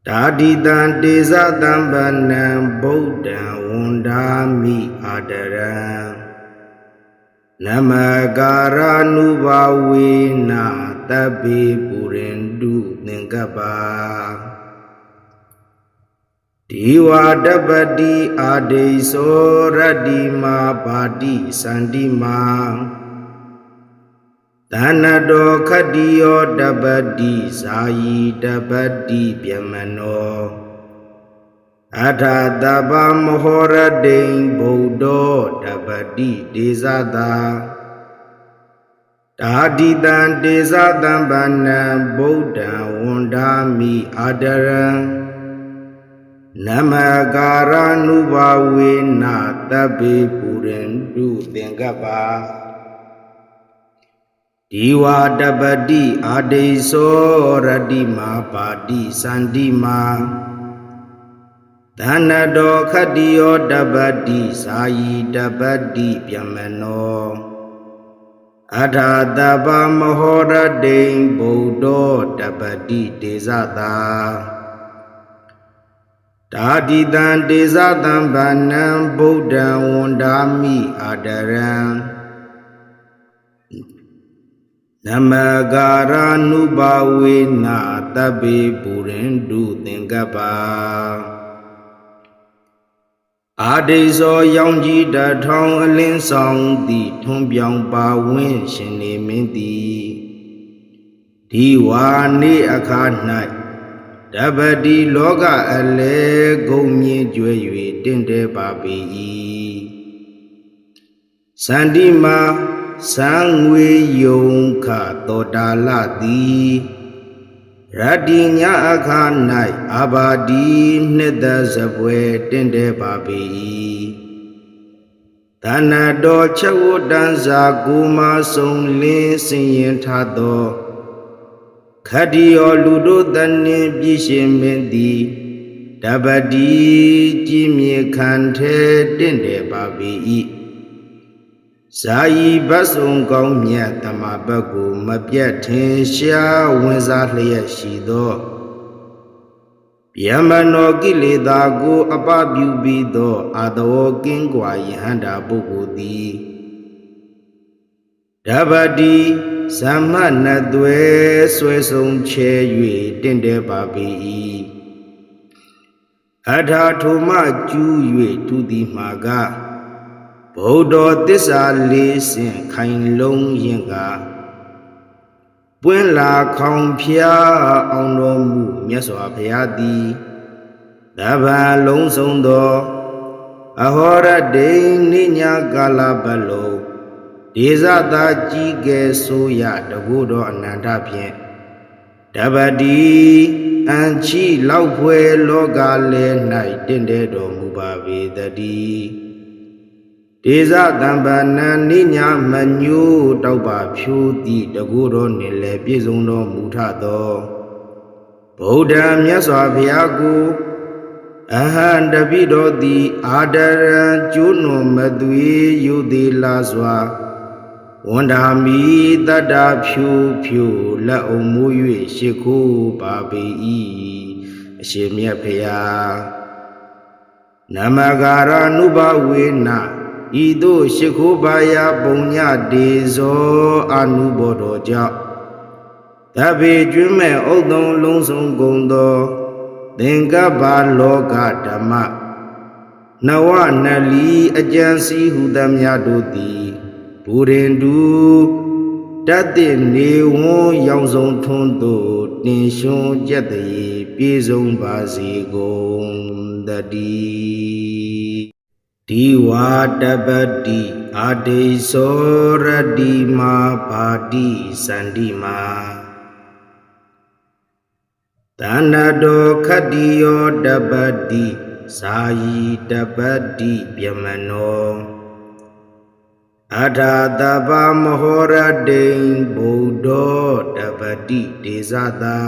Dadidan desadan banan Buddha wundami adaran Namagara nubawina tabi purindu nengkaba ဒီဝါတပတိအာဒိသောရတ္တိမာပါတိစန္တိမာသနတောခတ္တိယောတပတိဇာယီတပတိပြမနောအထာတပမဟောရတိံဗုဒ္ဓောတပတိဒေဇတာတာတိတံဒေဇတံဗန္နံဗုဒ္ဓံဝန္ဒာမိအာဒရံနမကာရနုဘဝေနတဗ္ဗေပုရိန္တုသင်္ကပ္ပါဒီဝါတပတိအာဒိသောရတ္တိမာပါတိစန္တိမာသနတောခတ္တိယောတပတိဇာယီတပတိပြမနောအထာတပမဟောရတိံဗုဒ္ဓောတပတိဒေဇတာတာတိတံဒေဇတံဗန္နံဗုဒ္ဓံဝန္ဒာမိအာဒရံနမကာရနုဘဝေနတဗ္ဗေပုရိန္တုသင်္ကပ္ပါအာဒိသောရောင်ကြီးတထောင်အလင်းဆောင်သည်ထွန်းပြောင်ပါဝင်းရှင်နေမင်းသည်ဒီဝါနေအခါ၌တပတိလောကအလဲဂုံမြင့်ကျွဲ၍တင့်တယ်ပါပေ၏စန္တိမာသံငွေယုံခတောတာလသည်ရတ္တိညာအခါ၌အာဘာဒီနှစ်သက်စပွဲတင့်တယ်ပါပေ၏သနတော်ချက်ဝတ္တန်စာကိုမဆုံးလင်းစင်ရင်ထသောခတ္တိယောလူတို့တန်နှင့်ပြည့်ရှင်မင်းသည်တပတိကြည်မြေခံထဲတင့်တယ်ပါပေ၏ဇာယီဘတ်စုံကောင်းမြတ်တမဘတ်ကိုမပြတ်ထင်ရှားဝင်စားလျက်ရှိသောဗျမနောကိလေသာကိုအပပြုပြီးသောအာတဝကင်းကွာယဟန္တာပုဂ္ဂိုလ်သည်တပတိဇမ္မနသွဲဆွဲဆုံးချဲ၍တင့်တယ်ပါပေ၏အထာထိုမှကျူး၍သူသည်မှာကဗုဒ္ဓသစ္စာလေးဆင့်ခိုင်လုံးရင်ကပွင့်လာခေါင်ဖျားအောင်တော်မူမြတ်စွာဘုရားသည်တပ္ပံလုံးစုံသောအဟောရတိနိညာကာလပတ်လုံးဒေဇတာကြီးကဲဆိုရတကုတော်အနန္တဖြင့်တပတိအံချီလောက်ဖွယ်လောကလဲ၌တင့်တယ်တော်မူပါပေတည်းဒေဇတံပနံနိညာမညို့တောက်ပါဖြိုးသည့်တကုတော်နှင့်လည်းပြည့်စုံတော်မူထသောဗုဒ္ဓံမြတ်စွာဘုရားကိုအဟံတပိတော်သည်အာဒရံကျိုးနွန်မသွေယုသေးလာစွာဝန္ဒာမိတတ္တာဖြူဖြူလက်အုံမိုး၍ရှိခိုးပါပေ၏အရှင်မြတ်ဘုရားနမကာရနုဘဝေနဤသို့ရှိခိုးပါယပုံညဒေဇောအနုဘောတော်ကြောင့်တဗ္ဗေကျွမ်းမဲ့ဥဒ္ဒုံလုံးစုံကုန်သောသင်္ကပ္ပလောကဓမ္မနဝနလီအကျံစီဟုသမျှတို့သည်ဘူရင်တုတတ်တဲ့နေဝွန်ရောင်စုံထွန်းသို့တင်ရှွန်ကြက်တည်းပြေဆုံးပါစေကုန်တည်းဒီဝါတပတိအာဒိသောရတ္တိမာပါတိစန္တိမာသနတောခတ္တိယောတပတိဇာယီတပတိပြမနောအထာတပမဟောရတိံဗုဒ္ဓောတပတိဒေဇတာ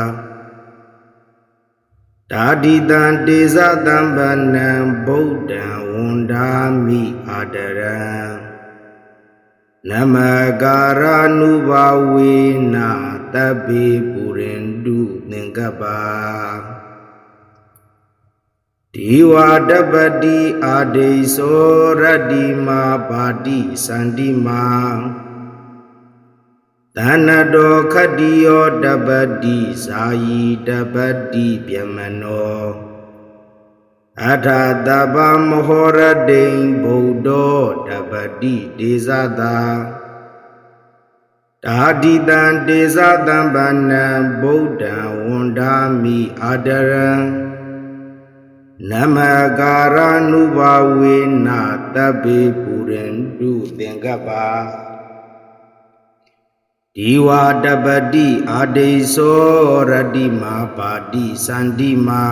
တာတိတံဒေဇတံဗန္နံဗုဒ္ဓံဝန္ဒာမိအာဒရံနမကာရနုဘဝေနတဗ္ဗေပုရိန္တုသင်္ကပ္ပါဒီဝါတပတိအာဒိသောရတ္တိမာပါတိစန္တိမာသနတောခတ္တိယောတပတိဇာယီတပတိပြမနော အထာတပမဟောရတိံဗုဒ္ဓောတပတိဒေဇတာတာတိတံဒေဇတံဗန္နံဗုဒ္ဓံဝန္ဒာမိအာဒရံနမကာရနုဘဝေနတဗ္ဗေပုရိန္တုသင်္ကပ္ပဒီဝါတပတိအာဒိသောရတိမာပါတိစန္တိမာ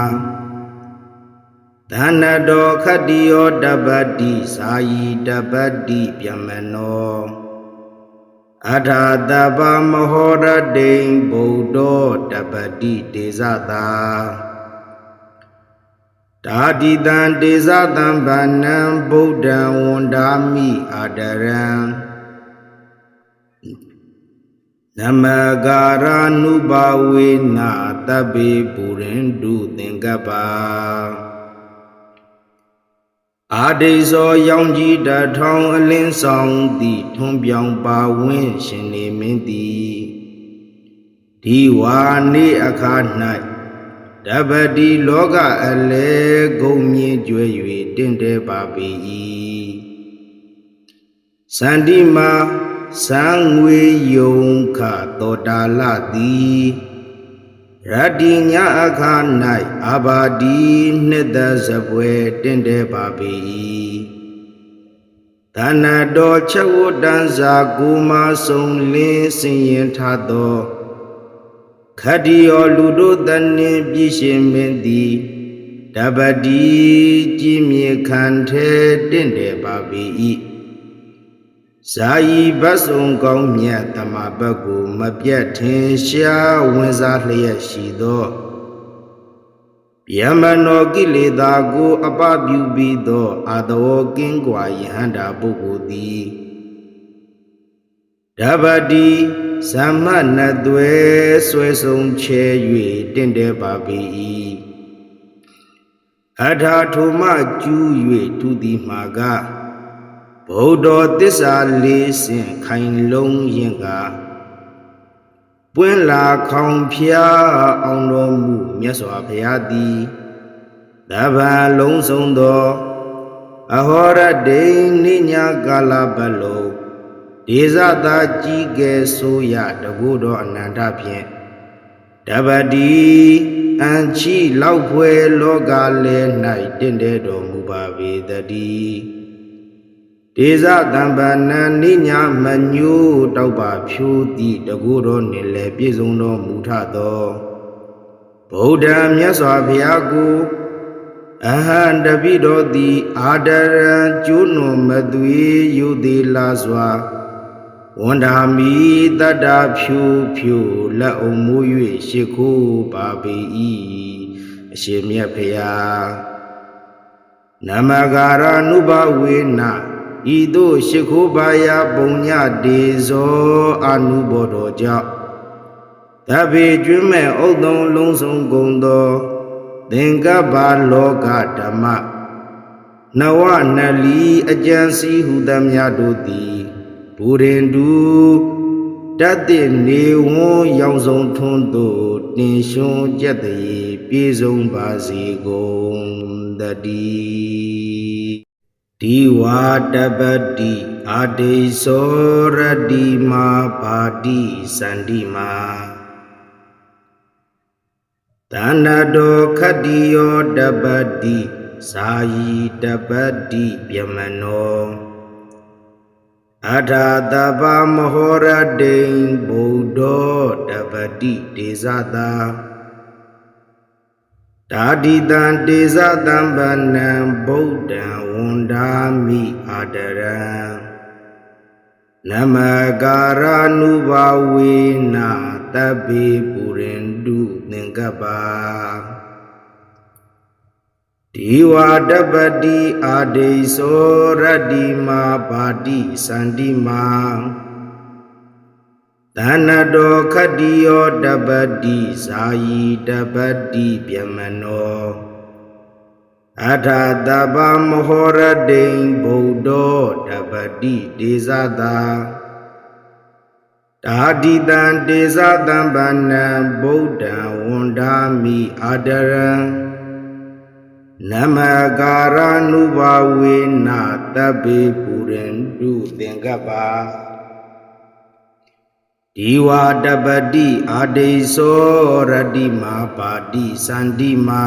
သနတောခတ္တိယောတပတိသာယီတပတိပြမနောအထာတပမဟောရတိံဗုဒ္ဓောတပတိဒေဇတာတာတိတံဒေဇတံဗန္နံဗုဒ္ဓံဝန္ဒာမိအာဒရံနမကာရနုဘဝေနတဗ္ဗေပုရိန္တုသင်္ကပ္ပအာဒိသောရောင်ကြီးတထောင်အလင်းဆောင်သည်ထွန်းပြောင်ပါဝင်းရှင်နေမင်းသည်ဒီဝါနေအခါ၌တပတိလောကအလေဂုံမြင့်ကျွဲ၍တင့်တယ်ပါပေ၏စန္တိမာစံငွေယုံခတောတာလသည်ရတ္တိညာအခါ၌အာဘာဒီနှစ်သက်စပွဲတင့်တယ်ပါပေ၏သနတော်ချက်ဝတ္တန်စာကိုမဆုံးလင်းစင်ရင်ထသောခတ္တိယောလူတို့တန်နှင့်ပြည့်ရှင်မင်းသည်တပတိကြည်မြေခံထဲတင့်တယ်ပါပေ၏ဇာယီဘတ်စုံကောင်းမြတ်တမဘတ်ကိုမပြတ်ထင်ရှားဝင်စားလျက်ရှိသောဗျမနောကိလေသာကိုအပပြုပြီးသောအာတဝကင်းကွာယဟန္တာပုဂ္ဂိုလ်သည်တပတိသမ္မနသွဲဆွဲဆုံးချဲ၍တင့်တယ်ပါပေ၏အထာထုမကျူး၍သူသည်မှာကဗုဒ္ဓသစ္စာလေးစင်ခိုင်လုံးရင်ကပွင့်လာခေါင်ဖျားအောင်တော်မူမြတ်စွာဘုရားသည်တပံလုံးစုံသောအဟောရတိနိညာကာလပတ်လုံးဒေဇတာကြီးကဲဆိုရတကုတော်အနန္တဖြင့်တပတိအံချီလောက်ဖွယ်လောကလည်း၌တင့်တယ်တော်မူပါပေတည်းဒေဇတံပနံနိညာမညို့တောက်ပါဖြိုးသည့်တကုတော်နှင့်လည်းပြည့်စုံတော်မူထသောဗုဒ္ဓံမြတ်စွာဘုရားကိုအဟံတပိတော်သည်အာဒရံကျိုးနွန်မသွေယုသေးလာစွာဝန္ဒာမိတတ္တာဖြူဖြူလက်အုံမိုး၍ရှိခိုးပါပေ၏အရှင်မြတ်ဖျားနမကာရနုဘဝေနဤသို့ရှိခိုးပါရာပုံညဒေဇောအနုဘောတော်ကြောင့်တဗ္ဗေကျွမ်းမဲ့ဥဒ္ဒံလုံးစုံကုန်သောသင်္ကပ္ပလောကဓမ္မနဝနလီအကျံစီဟုသမျှတို့သည်ဘူရင်တုတတ်တဲ့နေဝွန်ရောင်စုံထွန်းသို့တင်ရှွန်ကြက်တည်းပြေဆုံးပါစေကုန်တည်းဒီဝါတပတိအာဒိသောရတိမာပါတိစန္တိမာသနတောခတ္တိယောတပတိဇာယီတပတိပြမနောအထာတပမဟောရတိံဗုဒ္ဓောတပတိဒေဇတာတာတိတံဒေဇတံဗန္နံဗုဒ္ဓံဝန္ဒာမိအာဒရံနမကာရနုဘဝေနတဗ္ဗေပုရိန္တုသင်္ကပ္ပဒီဝါတပတိအာဒိသောရတ္တိမာပါတိစန္တိမာသနတောခတ္တိယောတပတိဇာယီတပတိပြမနောအထာတပမဟောရတိံဗုဒ္ဓောတပတိဒေဇတာတာတိတံဒေဇတံဗန္နံဗုဒ္ဓံဝန္ဒာမိအာဒရံ နမကာရနုဘဝေနတဗ္ဗေပုရိန္တုသင်္ကပ္ပဒီဝါတပတိအာဒိသောရတိမာပါတိစန္တိမာ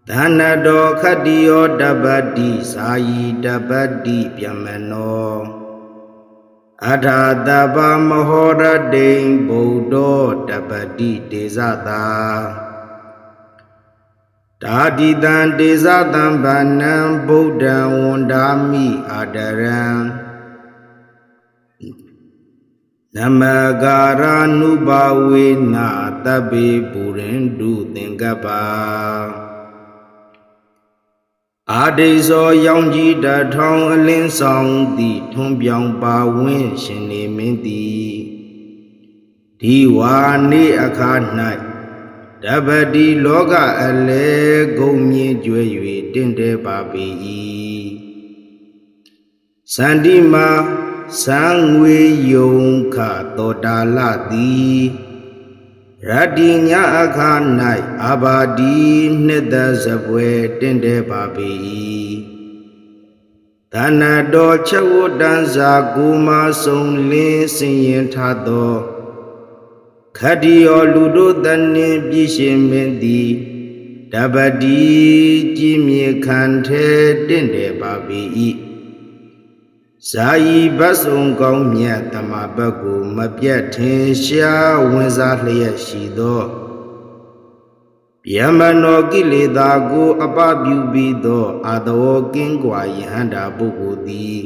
သနတောခတ္တိယောတပတိသာယီတပတိပြမနောအထာတပမဟောရတိံဗုဒ္ဓောတပတိတေဇတာတာတိတံတေဇတံဗန္နံဗုဒ္ဓံဝန္ဒာမိအာဒရံနမကာရနုဘဝေနတဗ္ဗေပုရိန္တုသင်္ကပ္ပအာဒိသောရောင်ကြီးတထောင်အလင်းဆောင်သည်ထွန်းပြောင်ပါဝင်းရှင်နေမင်းသည်ဒီဝါနေအခါ၌တပတိလောကအလဲဂုံမြင့်ကျွဲ၍တင့်တယ်ပါပေ၏စန္တိမာသံငွေယုံခတောတာလသည်ရတ္တိညအခါ၌အာဘာဒီနှစ်သက်စပွဲတင့်တယ်ပါပေ၏သနတော်ချက်ဝတ္တန်စာကိုမဆုံးလင်းစင်ရင်ထသောခတ္တိယောလူတို့တန်နှင့်ပြည့်ရှင်မင်းသည်တပတိကြည်မြေခံထဲတင့်တယ်ပါပေ၏ဇာယီဘတ်ဆုံကောင်းမြတ်တမဘတ်ကိုမပြတ်ထင်ရှားဝင်စားလျက်ရှိသောဗျမနောကိလေသာကိုအပပြုပြီးသောအာတဝကင်းကွာယဟန္တာပုဂ္ဂိုလ်သည်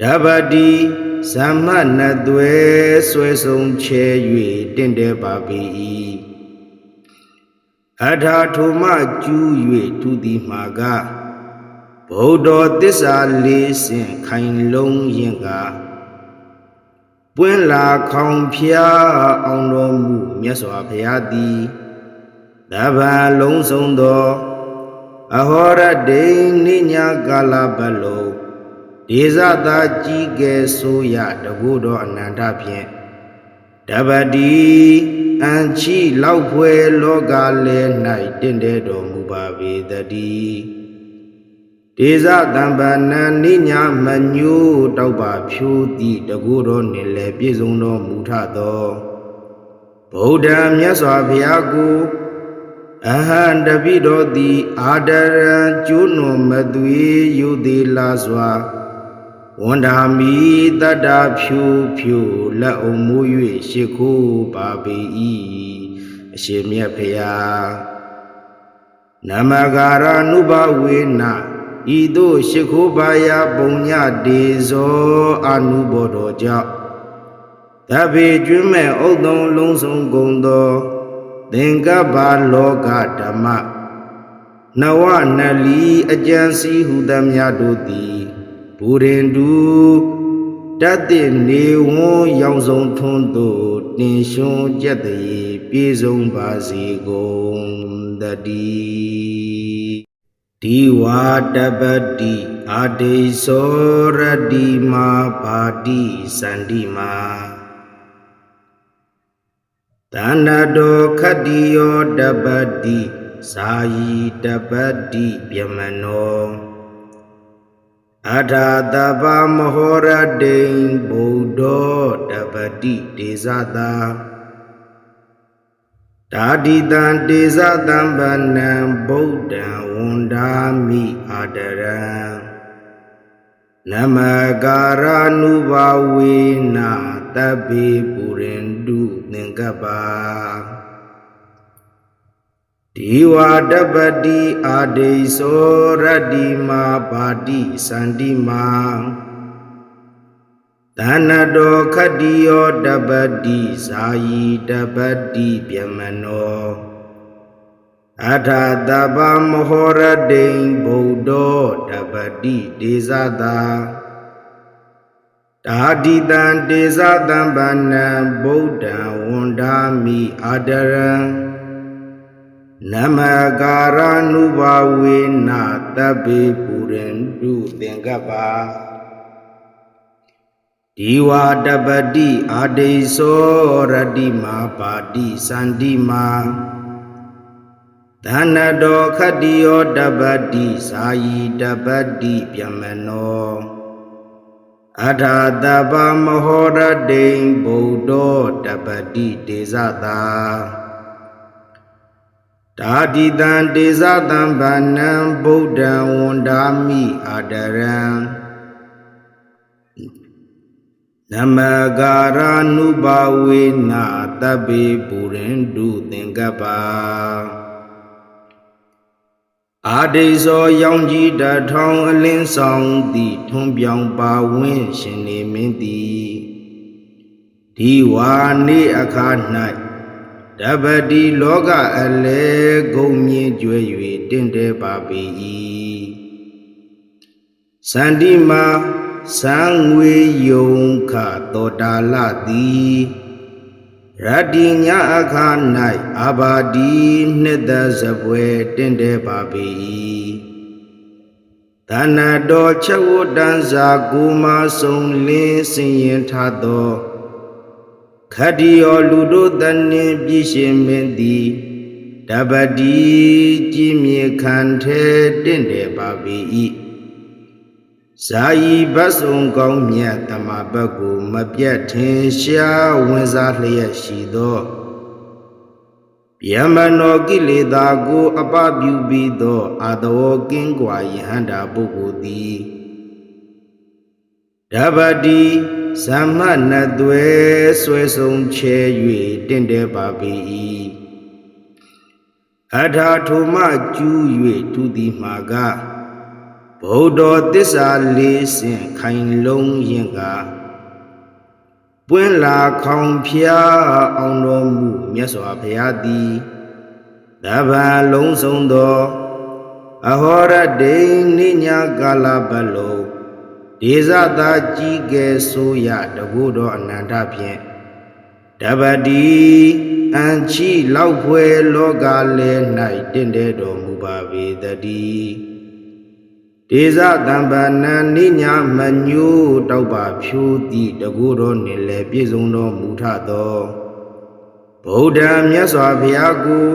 တပတိသမ္မနသွဲဆွဲဆုံးချဲ၍တင့်တယ်ပါပေ၏အထာထုမကျူး၍ထူသည်မှာကဗုဒ္ဓသစ္စာလေးဆင့်ခိုင်လုံးရင်ကပွင့်လာခေါင်ဖျားအောင်တော်မူမြတ်စွာဘုရားသည်တပ္ပံလုံးစုံသောအဟောရတိနိညာကာလပတ်လုံးဒေဇတာကြီးကဲဆိုရတကုတော်အနန္တဖြင့်တပတိအံချီလောက်ဖွယ်လောကလဲ၌တင့်တယ်တော်မူပါပေတည်းဒေဇတံပနံနိညာမညို့တောက်ပါဖြိုးသည့်တကုတော်နှင့်လည်းပြည့်စုံတော်မူထသောဗုဒ္ဓမြတ်စွာဘုရားကိုအဟံတပိတော်သည်အာဒရံကျိုးနွန်မသွေယုသေးလာစွာဝန္ဒာမိတတ္တဖြူဖြူလက်အုံမိုး၍ရှ िख ိုးပါပေ၏အရှင်မြတ်ဖျားနမကာရနုဘဝေနဤသို့ရှ िख ိုးပါရာပုံညတေဇောအနုဘောတော်ကြောင့်တဗေကျွမ်းမဲ့ဥဒ္ဒံလုံးစုံကုန်သောသင်္ကပ္ပလောကဓမ္မနဝနလီအကျံစီဟုသမျှတို့သည်ပုရိန္တုတတ္တိနေဝံရောင်စုံထွန်းသို့တင်ရှွန်းကြက်တည်းပြေဆုံးပါစေကုန်တည်းဒီဝါတပတိအာဒိသောရတိမာပါတိစန္တိမာသနတောခတ္တိယောတပတိဇာယီတပတိပြမနောအထာတပမဟောရတိံဗုဒ္ဓောတပတိတေဇတာတာတိတံတေဇတံဗန္နံဗုဒ္ဓံဝန္ဒာမိအာဒရံနမကာရနုဘဝေနတဗ္ဗေပုရိန္တုသင်္ကပ္ပဒီဝါတပတိအာဒိသောရတ္တိမာပါတိစန္တိမာသနတောခတ္တိယောတပတိဇာယီတပတိပြမနောအထာတပမဟောရတိံဗုဒ္ဓောတပတိတေဇတာတာတိတံတေဇတံဗန္နံဗုဒ္ဓံဝန္ဒာမိအာဒရံနမကာရနုဘဝေနတဗ္ဗေပုရိန္တုသင်္ကပ္ပဒီဝါတပတိအာဒိသောရတ္တိမာပါတိစန္တိမာသ သနတောခတ္တိယောတပ္ပတိစာယီတပ္ပတိပြမနောအထာတပ္ပမဟောရတိံဗုဒ္ဓောတပ္ပတိတေဇတာတာတိတံတေဇတံဗန္နံဗုဒ္ဓံဝန္ဒာမိအာဒရံနမကာရနုဘဝေနာတဗ္ဗေပုရိန္ဒုသင်္ကပ္ပအာဒိဇောရောင်ကြီးတထောင်အလင်းဆောင်သည်ထွန်းပြောင်ပါဝင်းရှင်နေမင်းသည်ဒီဝါနေအခါ၌တပ္ပတိလောကအလဲဂုံမြင့်ကျွဲ၍တင့်တယ်ပါပေ၏စန္တိမာစံငွေယုံခတောတာလသည်ရတ္တိညအခါ၌အာဘာဒီနှစ်သက်စပွဲတင့်တယ်ပါပေ၏သနတော်ချက်ဝတ္တန်စာကိုမဆုံးလင်းစင်ရင်ထသောခတ္တိယောလူတို့တန်နှင့်ပြည့်ရှင်မင်းသည်တပ္ပတိကြည်မြေခံထဲတင့်တယ်ပါပေ၏ဇာယီဘတ်စုံကောင်းမြတ်တမဘတ်ကိုမပြတ်ထင်ရှားဝင်စားလျက်ရှိသောဗျမနောကိလေသာကိုအပပြုပြီးသောအာတောကင်းကွာယဟန္တာပုဂ္ဂိုလ်သည်တပ္ပတိဇမ္မနသွဲဆွဲဆုံးချဲ၍တင့်တယ်ပါပေ၏အထာထုမကျူး၍သူသည်မှာကဗုဒ္ဓသစ္စာလေးဆင့်ခိုင်လုံးရင်ကပွင့်လာခေါင်ဖျားအောင်တော်မူမြတ်စွာဘုရားသည်တပ္ပံလုံးစုံသောအဟောရတိနိညာကာလပတ်လုံးဒေဇတာကြီးကဲဆိုရတကုတော်အနန္တဖြင့်တပ္ပတိအံချီလောက်ဖွယ်လောကလဲ၌တင့်တယ်တော်မူပါပေတည်းဒေဇတံပနံနိညာမညို့တောက်ပါဖြိုးသည့်တကုတော်နှင့်လည်းပြည့်စုံတော်မူထသောဗုဒ္ဓမြတ်စွာဘုရားကို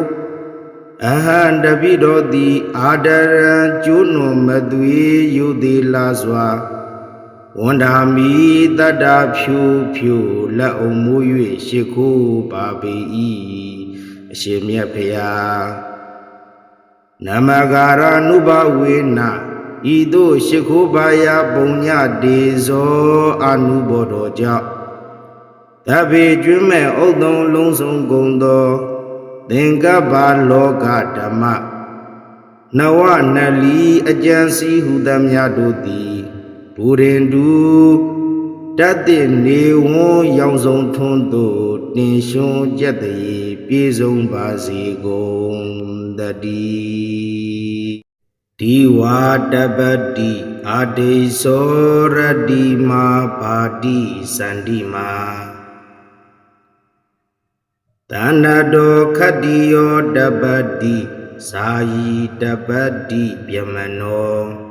အဟံတပိတော်သည်အာဒရံကျိုးနွန်မသွေယုသေးလာစွာဝန္ဒာမိတတ္တဖြူဖြူလက်အုံမိုး၍ရှ िख ိုးပါပေ၏အရှင်မြတ်ဘုရားနမကာရနုဘဝေနဤသို့ရှ िख ိုးပါရာပုံညဒေဇောအနုဘောတော်ကြောင့်တဗ္ဗေကျွမ်းမဲ့ဥဒ္ဒံလုံးစုံကုန်သောသင်္ကပ္ပလောကဓမ္မနဝနလီအကျံစီဟုသမျှတို့သည်ဘူရင်တုတတ်တဲ့နေဝွန်ရောင်စုံထွန်းသို့တင်ရှွန်ကြက်တည်းပြေဆုံးပါစေကုန်တည်းဒီဝါတပ္ပတိအာဒေသောရတိမာပါတိစန္တိမာသနတောခတ္တိယောတပ္ပတိဇာယီတပ္ပတိပြမနော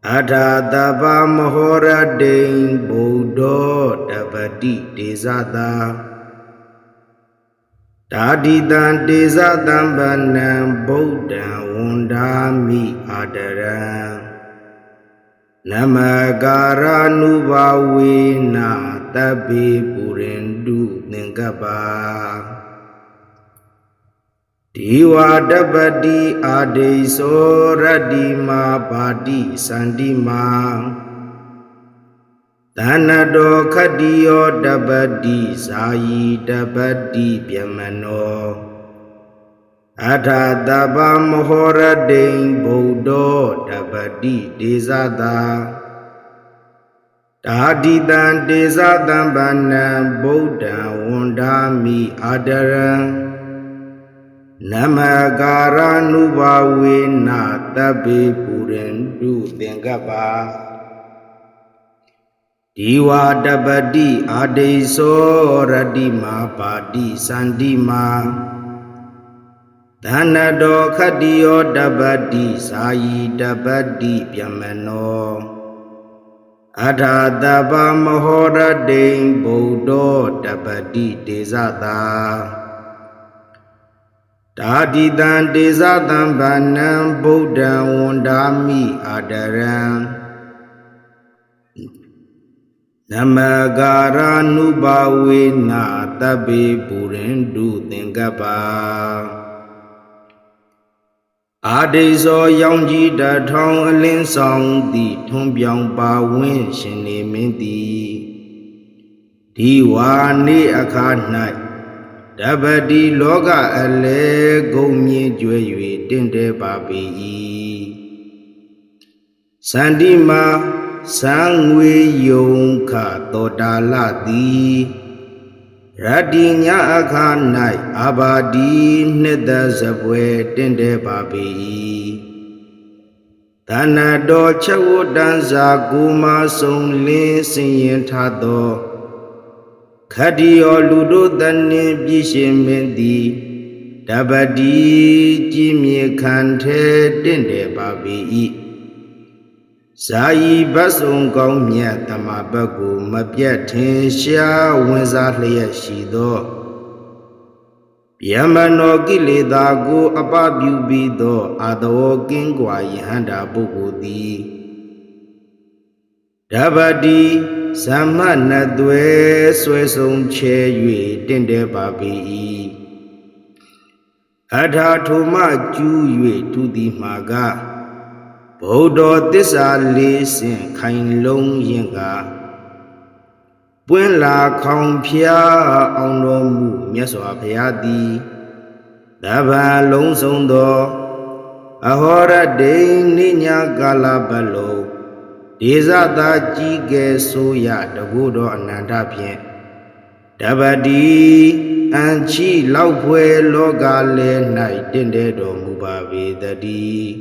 အထာတပ္ပမဟောရတိံဗုဒ္ဓောတပ္ပတိတေဇတာတာတိတံတေဇတံဗန္နံဗုဒ္ဓံဝန္ဒာမိအာဒရံနမကာရနုဘဝေနာတဗ္ဗေပုရိန္ဒုသင်္ကပ္ပဒီဝါတပ္ပတိအာဒိသောရတ္တိမာပါတိစန္တိမာသနတောခတ္တိယောတပ္ပတိဇာယီတပ္ပတိပြမနောအထာတပ္ပမဟောရတိံဗုဒ္ဓောတပ္ပတိဒေဇတာတာတိတံတေဇတံဗန္နံဗုဒ္ဓံဝန္ဒာမိအာဒရံနမကာရနုဘဝေနာတဗ္ဗေပုရိန္ဒုသင်္ကပ္ပဒီဝါတပ္ပတိအာဒိသောရတ္တိမာပါတိစန္တိမာသနတောခတ္တိယောတပ္ပတိဇာယီတပ္ပတိပြမနောအထာတပ္ပမဟောရတိံဗုဒ္ဓောတပ္ပတိတေဇတာတ Dadi tan desa tan banam Buddha wandami adaran Namagara nubawena tabe burendu tengkapa Adeso yang ji da thong alin song di thong byang pa win shin ne min di Di wa ni akha nai Dabadi loga ale gong myin jwe yue tin de ba pi Sandi ma sang we yong kha to da la di Radi nya akha nai abadi nida zabwe tin de ba pi Dana do chawo dan za gu ma song lin sin yin tha do Khadiyo ludo tanin pishin menti Dabadi jimye khante tinte babi Sayi basung kong miya tamabaku mapya tin sha wenza liya shido Yamano kileda ku apabyu bido adawo kingwa yihanda buku di Dabadi Sama na dwe swe song che yue tinte babi Adha thuma ju yue tu di maga Bodho tissa li sin khain long yin ga Pwin la khong phya aung lo mu myat swa phaya di Daban long song do Ahora dein ni nya kala balo Desa ta ji ke so ya tabu do ananda phien Dabadi an chi lau phwe loka le nai tinte do mu ba ve tati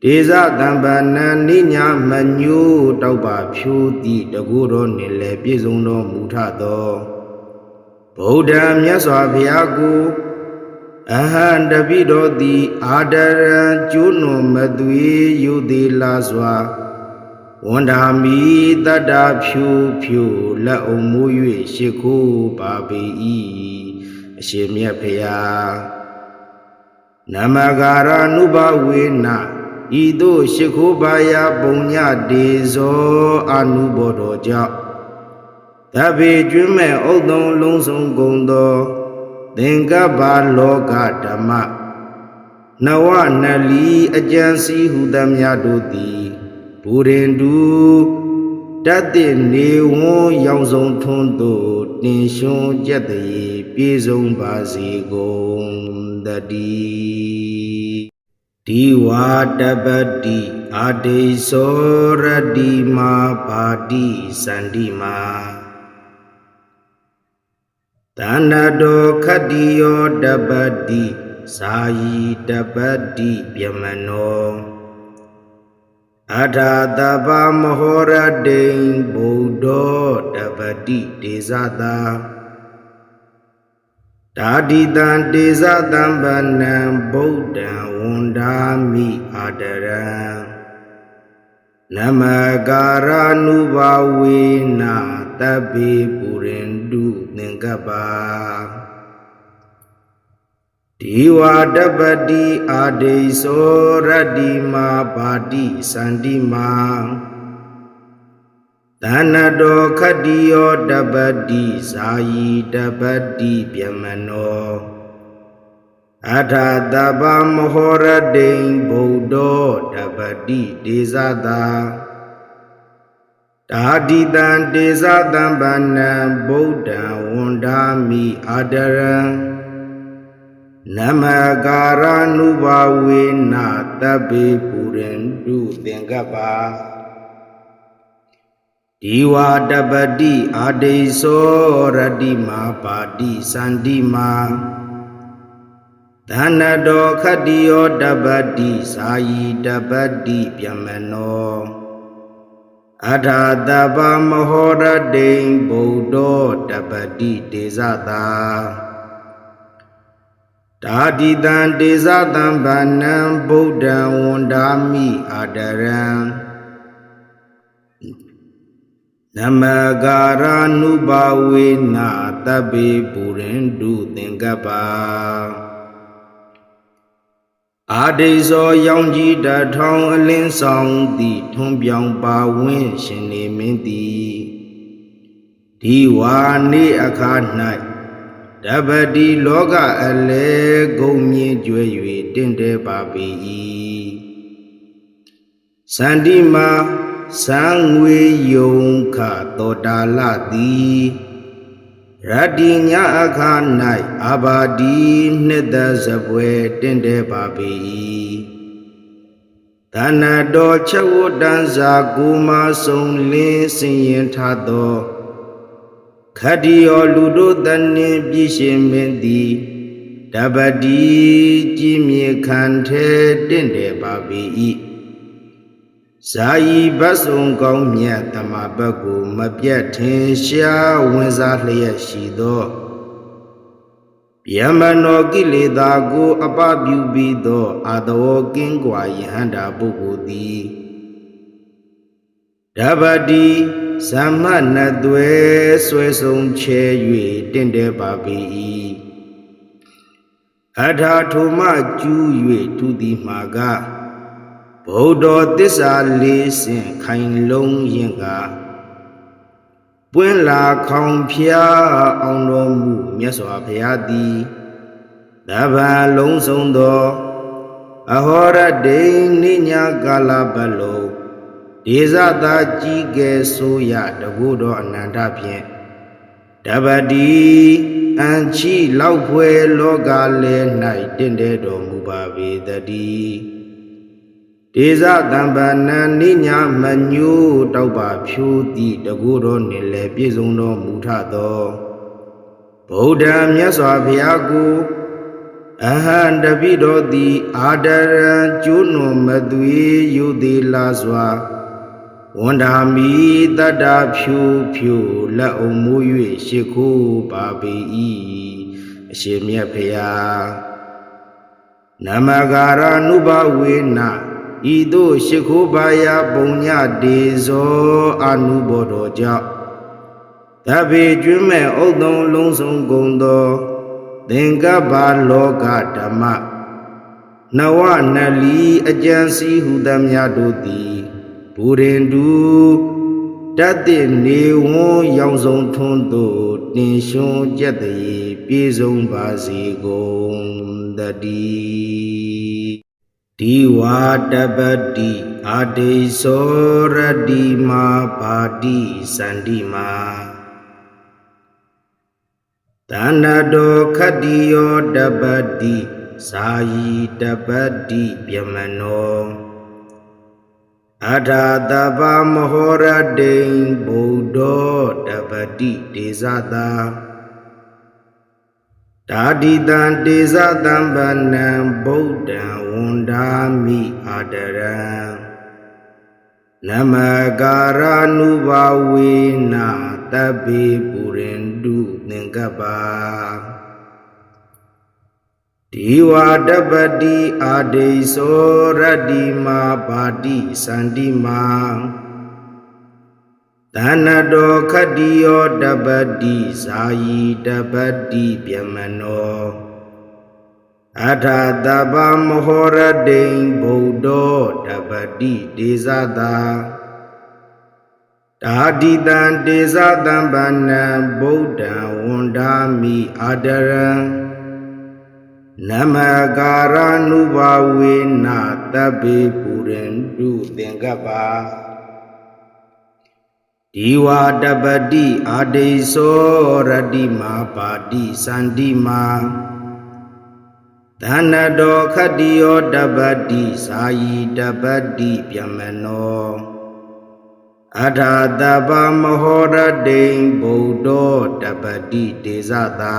Desa tambanan ni nya manyu tau ba phyu ti tabu do ni le pi sung do mu tha do Buddha myat swa phaya ku Ahan tabi do ti adaran chu no matwe yu ti la swa Wandami tada pyu pyu la omu yue shiku babi Shimya pya Namagara nubawena Ido shiku baya punya dezo anubodo ja Tabi jume odong longsong gondo Tenga ba loka dhamma Nawa nali ajansi hudamya doti Burendu Dati ne won yang song thon do Tin shon jet ye pi song ba si gong Dati Diwa dabadi ade soradi ma badi sandi ma Tanado khadiyo dabadi sayi dabadi pyamano Adha taba mahora dein Buddho dabadi desata Dadi tan desatan banam Buddha wandami adaran Namagara nubawena tabi burendu nengkapa Diwa dabadi ade soradi ma badi sandi ma Tanado khadiyo dabadi sayi dabadi pyamano Adha taba mahora dein Buddho dabadi desata Dadi tan desatan banam Buddha wandami adaran Namagara nubawena tabi burendu tengkapa Diwa dabadi ade soradi ma badi sandi ma Tanado khadiyo dabadi sayi dabadi pyamano Adha taba mahora dein Buddho dabadi desata Dadi tan desatan banam Buddha wandami adaran Namagara nubawena tabi burendu tengkapa အာဒိဇောရောင်ကြီးတထောင်အလင်းဆောင်သည်ထွန်းပြောင်ပါဝင်းရှင်နေမင်းသည်ဒီဝါနေအခါ၌တပတိလောကအလဲဂုံမြင့်ကျွဲ၍တင့်တယ်ပါပေ၏စန္တိမာစံငွေယုံခတောတာလသည်ရတ္တိညာအခါ၌အာဘာဒီနှစ်သက်စပွဲတင့်တယ်ပါပေ၏သနတော်ချက်ဝတ္တန်စာကိုမဆုံးလင်းစင်ရင်ထသောခတ္တိယောလူတို့တန်နှင့်ပြည့်ရှင်မင်းသည်တပတိကြည်မြေခံထဲတင့်တယ်ပါပေ၏ဇာယီဘတ်စုံကောင်းမြတ်တမဘတ်ကိုမပြတ်ထင်ရှားဝင်စားလျက်ရှိသောဗျမနောကိလေသာကိုအပပြုပြီးသောအာတောကင်းကွာယဟန္တာပုဂ္ဂိုလ်သည်တပတိသမ္မနသွဲဆွဲဆုံးချဲ၍တင့်တယ်ပါပေ၏အထာထုမကျူး၍သူသည်မှာကဗုဒ္ဓသစ္စာလေးစင်ခိုင်လုံးရင်ကပွင့်လာခေါင်ဖျားအောင်တော်မူမြတ်စွာဘုရားသည်တပံလုံးစုံသောအဟောရဒိနိညာကာလပတ်လုံးဒေဇတာကြီးကဲဆိုရတကုတော်အနန္တဖြင့်တပတိအံချီလောက်ဖွယ်လောကလဲ၌တင့်တယ်တော်မူပါပေတည်းဒေဇတံပနံနိညာမညို့တောက်ပါဖြိုးသည့်တကုတော်နှင့်လည်းပြည့်စုံတော်မူထသောဗုဒ္ဓံမြတ်စွာဘုရားကိုအဟံတပိတော်သည်အာဒရံကျိုးနွန်မသွေယုသေးလာစွာဝန္ဒာမိတတ္တဖြူဖြူလက်အုံမိုး၍ရှ िख ိုးပါပေ၏အရှင်မြတ်ဖျားနမဂါရနုဘဝေနဤသို့ရှ िख ိုးပါယပုံညဒေဇောအနုဘောတော်ကြောင့်တပေကျွမ်းမဲ့ဥဒ္ဒုံလုံးစုံကုန်သောသင်္ကပ္ပလောကဓမ္မနဝနလီအကျံစီဟုသမျှတို့သည်ဘူရင်တူတတ်တဲ့နေဝွန်ရောင်စုံထွန်းသို့တင်ရှွန်ကြက်တည်းပြေဆုံးပါစေကုန်တည်းဒီဝါတပတိအာဒေသောရတိမာပါတိစန္တိမာတဏ္ဍတောခတ္တိယောတပတိဇာယီတပတိဗျမနောအထာတပမဟောရတိံဗုဒ္ဓောတပတိဒေဇတာဒါတိတံဒေဇတံဗနံဗုဒ္ဓံဝန္ဒာမိအာဒရံနမကာရနုဘဝေနတပိပုရိန္တုသင်္ကပ္ပဒီဝါတပတိအာဒေသောရတ္တိမာပါတိစန္တိမာတဏ္ဍတောခတ္တိယောတပတိဇာယီတပတိဗျမနောအထာတပမဟောရတိံဗုဒ္ဓောတပတိဒေဇတာဒါတိတံဒေဇတံဗနံဗုဒ္ဓံဝန္ဒာမိအာဒရံနမကာရနုဘဝေနတပိပုရိန္တုသင်္ကပ္ပဒီဝါတပတိအာဒေသောရတ္တိမာပါတိစန္တိမာတဏ္ဍတောခတ္တိယောတပတိဇာယီတပတိဗျမနောအထာတပမဟောရတိံဗုဒ္ဓောတပတိဒေဇတာ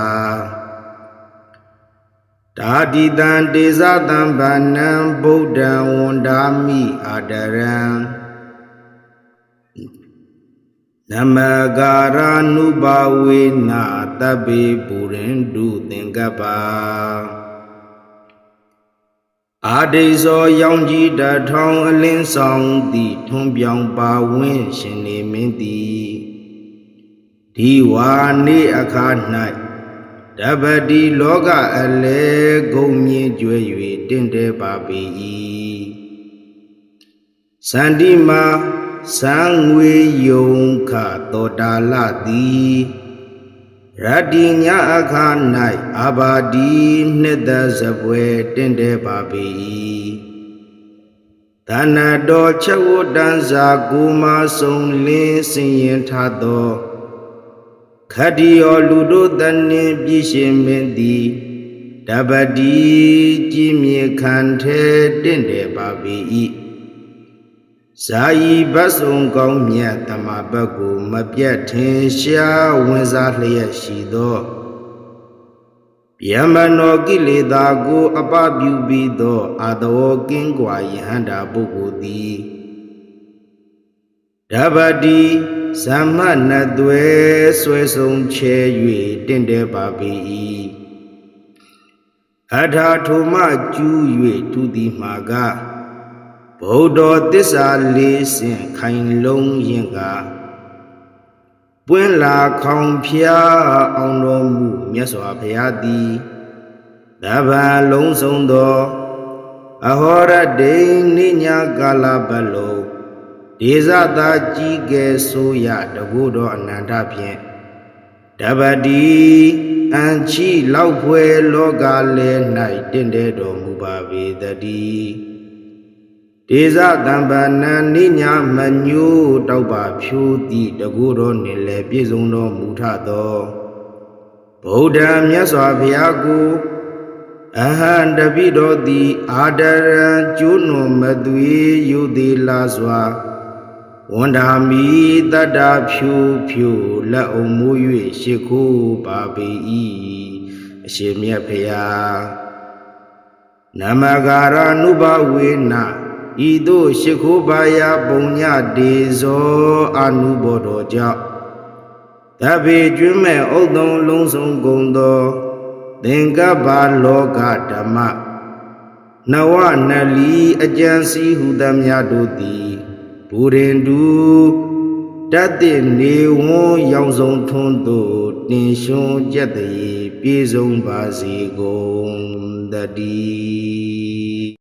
ဒါတိတံဒေဇတံဗနံဗုဒ္ဓံဝန္ဒာမိအာဒရံနမကာရနုဘဝေနတပိပုရိန္တုသင်္ကပ္ပအာဒိဇောရောင်ကြီးတထောင်အလင်းဆောင်သည်ထွန်းပြောင်ပါဝင်းရှင်နေမင်းသည်ဒီဝါနေအခါ၌ ဓပတိလောကအလဲဂုံမြင့်ကျွဲ၍တင့်တယ်ပါပေ၏စန္တိမာစံငွေယုံခတောတာလသည်ရတ္တိညာအခါ၌အာဘာဒီနှစ်သက်စပွဲတင့်တယ်ပါပေ၏သနတော်ချက်ဝတ္တန်စာကိုမဆုံးလင်းစင်ရင်ထသောခတ္တိယောလူတို့တန်နှင့်ပြည့်ရှင်မင်းသည်ဓပတိကြည်မြေခံထဲတင့်တယ်ပါပေ၏ဇာယီဘတ်ဆုံကောင်းမြတ်တမဘတ်ကိုမပြတ်ထင်ရှားဝင်စားလျက်ရှိသောဗျမနောကိလေသာကိုအပပြုပြီးသောအာတဝကင်းကွာယဟန္တာပုဂ္ဂိုလ်သည်ဓပတိဇမ္မနသွဲဆွဲဆုံးချဲ၍တင့်တယ်ပါပေ၏အထာထုမကျူး၍သူသည်မှာကဗုဒ္ဓသစ္စာလေးစင်ခိုင်လုံးရင်ကပွင့်လာခေါင်ဖျားအောင်တော်မူမြတ်စွာဘုရားသည်တပံလုံးစုံသောအဟောရဒိနိညာကာလပတ်လုံးဒေဇတာကြီးကဲဆိုရတကုတော်အနန္တဖြင့်ဓပတိအန်ချီလောက်ဖွယ်လောကလဲ၌တင့်တယ်တော်မူပါပေတည်းဒေဇတံပနံနိညာမညို့တောက်ပါဖြိုးသည့်တကုတော်နှင့်လည်းပြည့်စုံတော်မူထသောဗုဒ္ဓမြတ်စွာဘုရားကိုအဟံတပိတော်သည်အာဒရံကျိုးနွန်မသွေယုသေးလာစွာဝန်ဓာမီတတ္တဖြူဖြူလက်အုံမိုး၍ရှ िख ိုးပါပေ၏အရှင်မြတ်ဖျားနမဂါရနုဘဝေနဤသို့ရှ िख ိုးပါယပုံညဒေဇောအနုဘောတော်ကြောင့်တပေကျွမ်းမဲ့ဥဒ္ဒံလုံးစုံကုန်သောသင်္ကပ္ပလောကဓမ္မနဝနလီအကျံစီဟုသမျှတို့သည်ဘူရင်တူတတ်တဲ့နေဝွန်ရောင်စုံထွန်းသို့တင်ရှွန်ကြက်တည်းပြေဆုံးပါစေကုန်တည်း